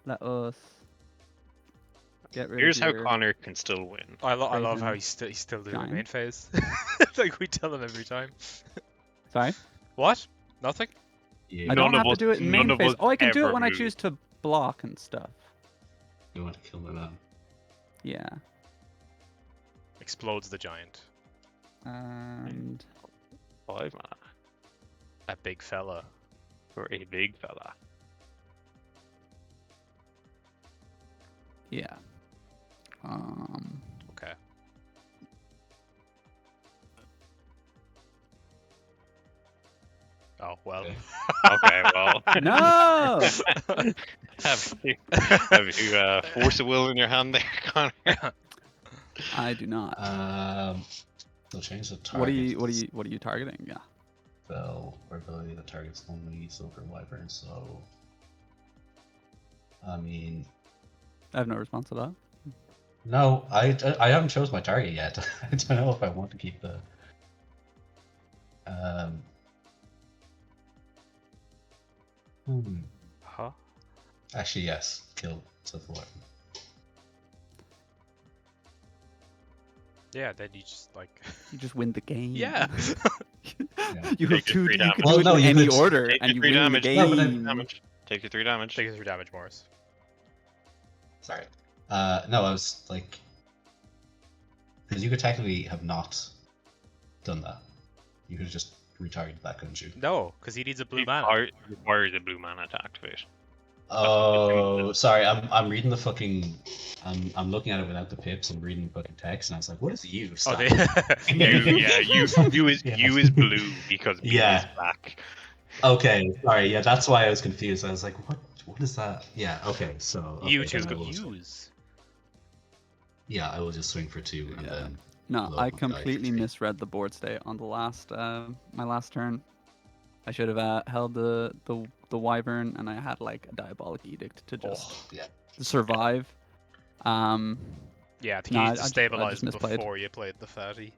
Let us get rid Here's of how your... Connor can still win. I love how Craven he's still doing the giant. main phase. Like we tell him every time. Sorry? What? Nothing? Yeah, I None don't of have to us- do it in none main of phase. us Oh, I can do it ever when I moved. choose to block and stuff. you want to kill my man. Yeah. Explodes the giant. And 5 mana That big fella. for a big fella. yeah. Okay. Oh well. Okay. Okay, well, No! have you force of will in your hand there, Connor? I do not. So change the What are target. you targeting? Yeah. Spell or ability that targets only Silver Wyvern. So, I mean, I have no response to that. no, I haven't chose my target yet. I don't know if I want to keep the. Hmm. Huh? Actually, yes. Kill Silver Wyvern. Yeah, then you just like. You just win the game. Yeah. You Take have your 3 You damage. could Well, do it no, in you any could order, Take and your you 3 win damage. the No, but game. Take your 3 damage. Take 3 damage, Morris. Sorry. No, I was like, because you could technically have not done that. You could have just retargeted that, couldn't you? No, because he needs a blue It mana. requires a blue mana to activate. Oh, sorry. I'm reading the fucking. I'm looking at it without the pips and reading the fucking text, and I was like, what is you? Oh, Stop. they. You is Yeah. you is blue because blue is Yeah. black. Okay, sorry. Yeah, that's why I was confused. I was like, what is that? Yeah. Okay. So. Okay, You then choose I will use. Yeah, I will just swing for 2 and Yeah. then. No, load I my guy for completely 3. misread the board state on the last my last turn. I should have held the wyvern, and I had like a diabolic edict to just Oh, Yeah. survive. yeah, I think No, you I need to just stabilize misplayed. before you played the fatty.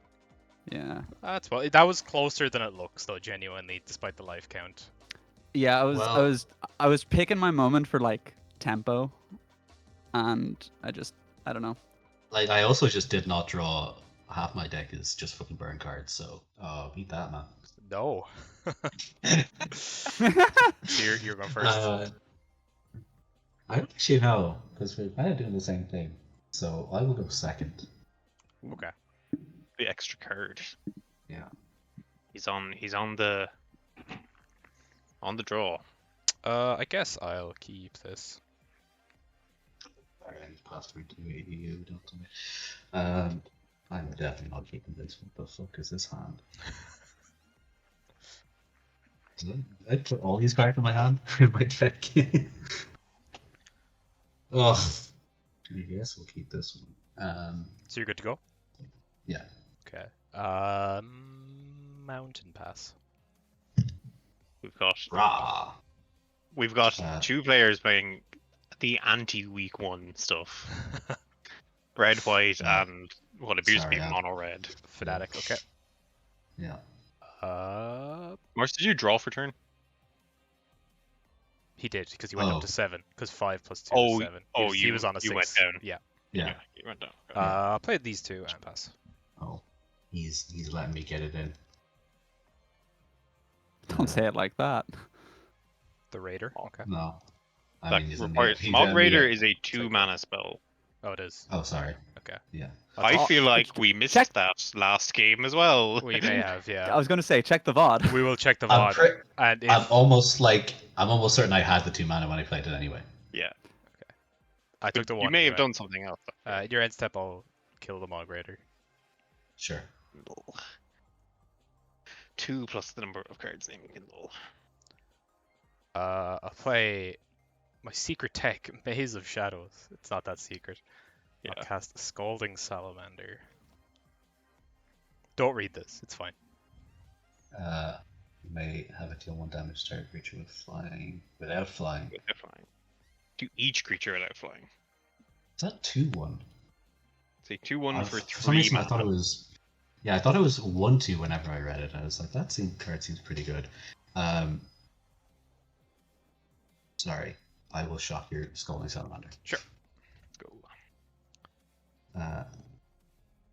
Yeah. That's well. That was closer than it looks, though. Genuinely, despite the life count. Yeah, Well- I was picking my moment for like tempo, and I don't know. Like, I also just did not draw. Half my deck is just fucking burn cards, so. Beat that, man. No. So you're going first. I don't actually know, because we're kind of doing the same thing. So I will go second. Okay. The extra card. Yeah. He's on the draw. I guess I'll keep this. Alright, I just passed through to you, don't tell me. I'm definitely not keeping this. What the fuck is this hand? Did I put all these cards in my hand? In my deck? Oh, I guess we'll keep this one. So you're good to go. Yeah. Okay. Mountain pass. We've got Uh, 2 players playing the anti-week 1 stuff. Red, white, Yeah. and what appears to be Sorry, mono red. Fanatic. Okay. Yeah. Mars, did you draw for turn? He did because he went up Oh. to 7. Because 5 plus 2 Oh, is 7. oh, he was on a 6. you went down. Yeah. Yeah. You went down. Okay. I played these 2 and pass. Oh, he's letting me get it in. Don't say it like that. The Raider. Okay. No. I That mean, he's in requires he's Mob in Raider the- is a 2 mana spell. Oh, it is. Oh, sorry. Okay. Yeah. I all- feel like we missed check- that last game as well. We may have, I yeah. was gonna say check the VOD. We will check the I'm, VOD. pre- And if I'm almost certain I had the 2 mana when I played it anyway. Yeah. I took the 1. You may have anyway. done something else. In your end step, I'll kill the Mogg Raider. Sure. 2 plus the number of cards named Kindle. I'll play my secret tech, Maze of Shadows. It's not that secret. Yeah. I'll cast Scalding Salamander. Don't read this. It's fine. You may have it deal 1 damage to target creature without flying. Without flying. To each creature without flying. Is that 2/1? It's a 2/1 for For some 3 reason, mana. I thought it was. Yeah, I thought it was 1/2 whenever I read it. I was like, card seems pretty good. Sorry, I will shock your Scalding Salamander. Sure. Let's go.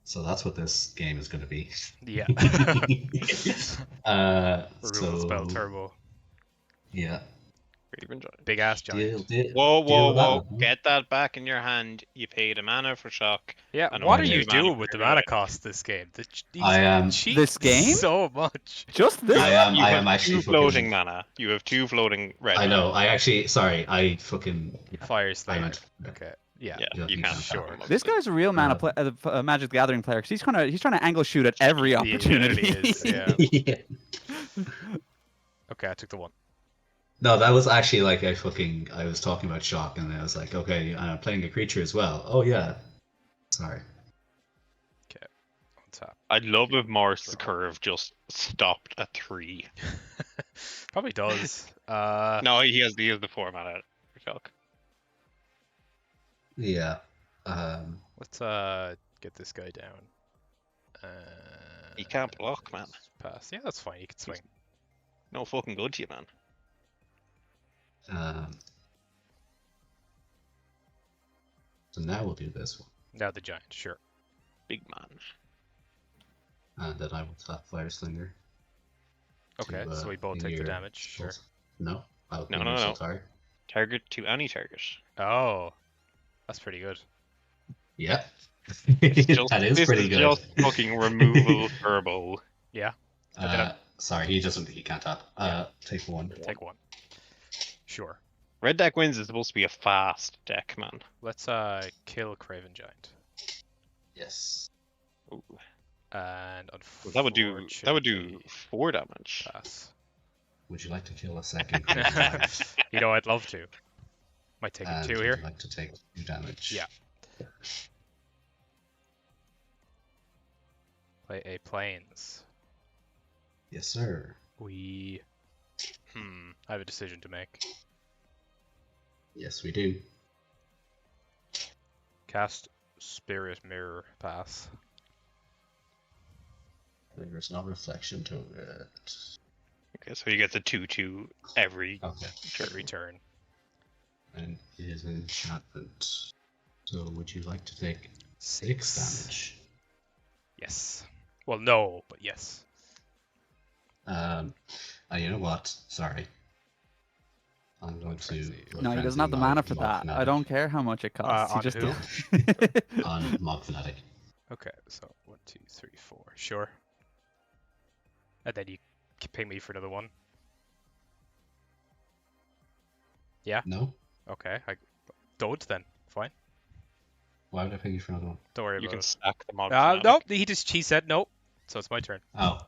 So that's what this game is going to be. Yeah. So Spell Turbo. yeah. Great enjoy. Big ass giant. Whoa, deal with that whoa! one. Get that back in your hand. You paid a mana for shock. Yeah, I know what I are you did mana doing with the for mana it. cost this game? I am- cheat This game? so much. Just this. I am. You I have am actually 2 fucking- floating mana. You have 2 floating red. I know. mana. I actually. Sorry. I fucking. Fire I Slayer. meant. Okay. Yeah. Yeah, Yeah, you you can. can. Sure. This guy's a real mana Magic the Gathering player, 'cause he's trying to angle shoot at every He opportunity. really is, yeah. Yeah. Okay, I took the 1. No, that was actually like I was talking about shock, and I was like, okay, I'm playing a creature as well. Oh yeah. Sorry. On top. I'd love if Morris's curve just stopped at 3. Probably does. No, he has the 4 mana for Calc. Yeah. Let's get this guy down. He can't block, man. Pass. Yeah, that's fine. He can swing. No fucking good to you, man. So now we'll do this one. Now the giant, sure. Big man. And then I will tap Fire Slinger. Okay, so we both ping take the your damage, sure. soul- No, I'll No, ping no, your soul no. target. Target to any target. Oh, that's pretty good. Yeah. Just, That is this pretty is good. just fucking removal turbo. Yeah. And then Sorry, he can't tap. Take 1. take 1. Sure. Red deck wins is supposed to be a fast deck, man. Let's kill Craven Giant. Yes. Ooh. And Well, that would do unfortunately, 4 damage. pass. Would you like to kill a second? Giant? You know, I'd love to. Might take And 2 would here. you like to take 2 damage? Yeah. Play a plains. Yes, sir. I have a decision to make. Yes, we do. Cast Spirit Mirror, pass. There's no reflection to it. Okay, so you get the 2/2 every Okay. Every turn. And it is an enchantment. So would you like to take 6 damage? Yes. Well, no, but yes. And you know what? Sorry. I'm going to. Frenzy. go No, he doesn't Frenzy have the Mogg- mana for Mogg that. I Fanatic don't care how much it costs. on he just who? On Mogg Fanatic. Okay, so 1, 2, 3, 4. Sure. And then you can ping me for another one. Yeah. No? Okay. I don't then. Fine. Why would I ping you for another one? Don't worry You about can it. stack them on. No, he said no. So it's my turn. Oh.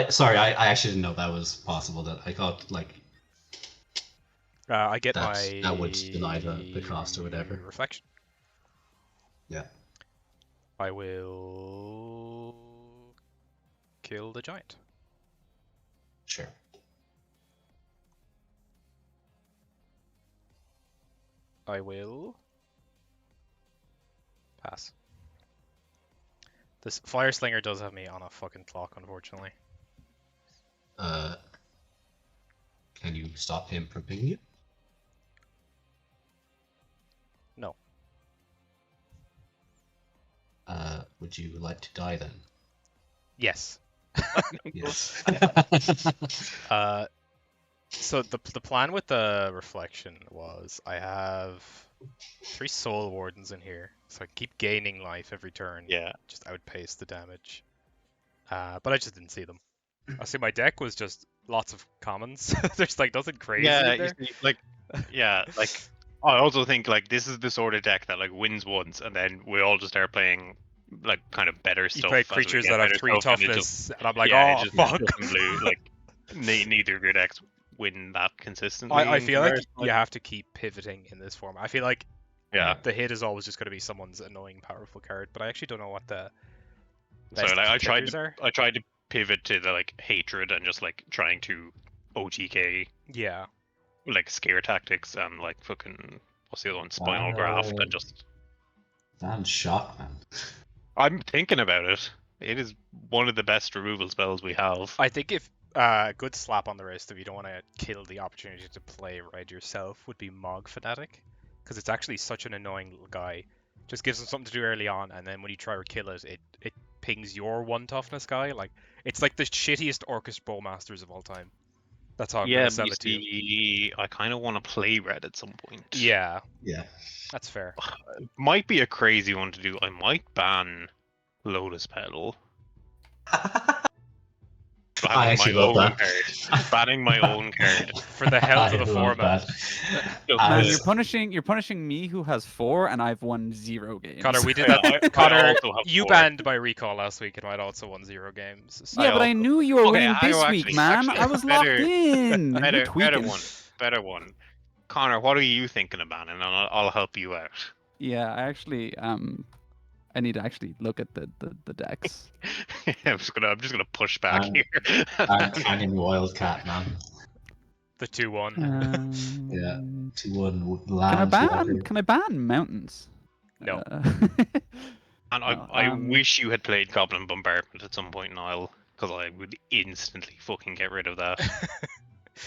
Sorry, I actually didn't know that was possible. That I thought, like, I get that would deny the cost or whatever. Reflection. Yeah. I will kill the giant. Sure. I will pass. This Fire Slinger does have me on a fucking clock, unfortunately. Can you stop him from pinging you? No. Would you like to die then? Yes. Yes. So the plan with the reflection was I have 3 soul wardens in here, so I can keep gaining life every turn. Yeah. Just outpace the damage. But I just didn't see them. I see my deck was just lots of commons. There's like nothing crazy Yeah, in there. you see, like, yeah, like I also think like this is the sort of deck that like wins once, and then we all just start playing like kind of better You stuff. play as we creatures get that have better 3 stuff, and it toughness, just- and I'm like, yeah, it oh just fuck. doesn't blue, like neither of your decks win that consistently. I in feel like comparison, you have to keep pivoting in this form. I feel like yeah. the hit is always just going to be someone's annoying powerful card, but I actually don't know what the So best like I tried triggers are. to pivot to the like hatred and just like trying to OTK Yeah. like scare tactics and like fucking what's the other one, spinal graft, and just That's shock, man. I'm thinking about it. It is one of the best removal spells we have. I think if a good slap on the wrist if you don't want to kill the opportunity to play red yourself would be Mogg Fanatic, because it's actually such an annoying little guy. Just gives him something to do early on, and then when you try to kill it, it pings your 1 toughness guy. Like it's like the shittiest Orcish Bowmasters of all time. That's how I'm Yeah, gonna but sell you it to you. see, I kind of want to play red at some point. Yeah, Yeah. that's fair. Might be a crazy one to do. I might ban Lotus Petal. I actually love that. Banning my own card. For the health of the I love format. Just I Man, was- you're punishing me who has 4 and I've won 0 games. Connor, we did Yeah, that. I Connor, also have you 4. banned my recall last week, and I'd also won 0 games. So Yeah, but I also- knew you were Okay, winning I this know, week, actually- man. actually, I was better- locked in. You're Better tweaking. one. Better one. Connor, what are you thinking of banning? And I'll help you out. Yeah, I actually I need to actually look at the decks. I'm just gonna push back Um, here. Canyon Wildcat, man. The 2-1. Yeah. Um, 2-1 Can I land, ban? water. Can I ban mountains? No. And No, I wish you had played Goblin Bombardment at some point, Nile, because I would instantly fucking get rid of that.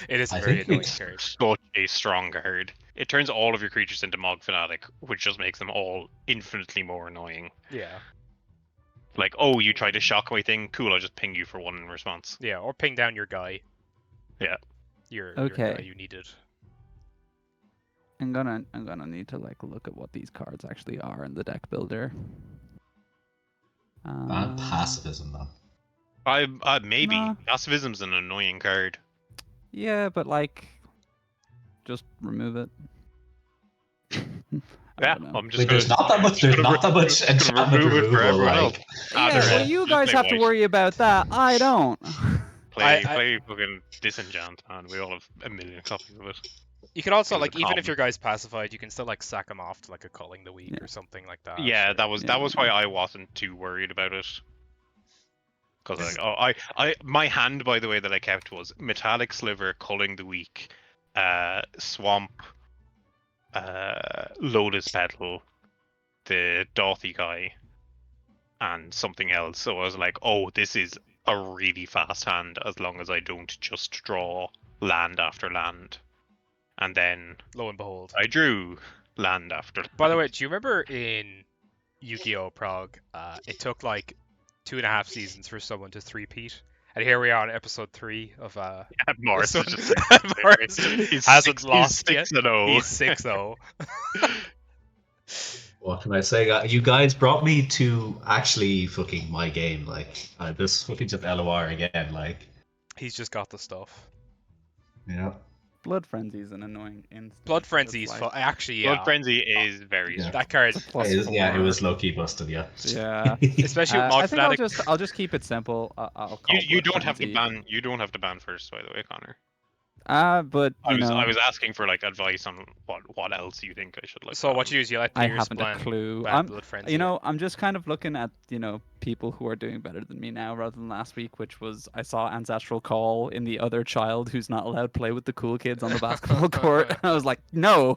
It is a I very think annoying it's- card. Such a strong card. It turns all of your creatures into Mogg Fanatic, which just makes them all infinitely more annoying. Yeah. Like, oh, you tried to shock my thing? Cool, I'll just ping you for one in response. Yeah, or ping down your guy. Yeah. Your Okay. guy you needed. I'm gonna need to like look at what these cards actually are in the deck builder. Ban pacifism, man. Maybe. Nah. Passivism's an annoying card. Yeah, but like, just remove it. I Yeah, don't know. I'm just Wait, there's gonna, not that much. There's not that much just gonna enchantment remove it for removal. everyone Like, Ah, Yeah, there well, is. you Just guys play have to white. worry about that. I don't. Play fucking Disenchant, man. We all have a million copies of it. You can also It was like a even if common. your guy's pacified, you can still like sack him off to like a culling the week Yeah. or something like that. Yeah, or- that was Yeah. why I wasn't too worried about it. Because This like, my hand, by the way, that I kept was Metallic Sliver, Culling the Weak, Swamp, Lotus Petal, the Dothy guy, and something else. So I was like, oh, this is a really fast hand as long as I don't just draw land after land. And then Lo and behold. I drew land after land. By the way, do you remember in Yu-Gi-Oh! Prague, it took like 2.5 seasons for someone to three-peat? And here we are on episode 3 of Morris this is one. just Morris he's hasn't 6 lost yet. 6-0. He's 6-0. what can I say? You guys brought me to actually fucking my game. Like, this fucking just LOR again. Like, He's just got the stuff. you know. Blood Frenzy is an annoying instance. Blood Frenzy It's is like- fun. Actually, yeah. Blood Frenzy is very Yeah. strong. That card, It's a plus It 4. was low key busted. Yeah. Yeah. especially with Mod I think Fanatic. I'll just keep it simple. I'll call You Blood don't have to Frenzy. ban. You don't have to ban first, by the way, Connor. But you know, I was asking for like advice on what else you think I should like. So what you do is you let I players haven't a plan clue. ban Blood Frenzy. I'm just kind of looking at people who are doing better than me now rather than last week, which was I saw Ancestral Call in the other child who's not allowed to play with the cool kids on the basketball court. I was like, no.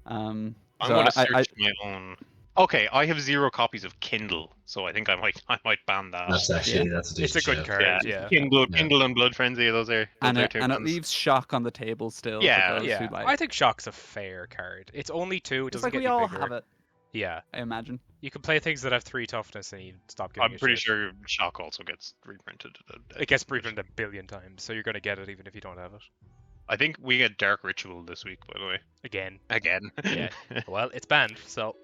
I'm so gonna search I my own. Okay, I have 0 copies of Kindle, so I think I might ban that. That's actually that's a it's a decent good shout. card, yeah, yeah. Kindle and Blood Frenzy. Those are and two it bans. leaves Shock on the table still. Yeah, for those Yeah, who like. I think Shock's a fair card. It's only 2, it It's doesn't like get we any all bigger. have it, Yeah, I imagine. you can play things that have 3 toughness and you stop giving I'm a pretty shit. sure Shock also gets reprinted. It gets reprinted a billion times, so you're gonna get it even if you don't have it. I think we get Dark Ritual this week, by the way. Again. Again. Yeah. Well, it's banned, so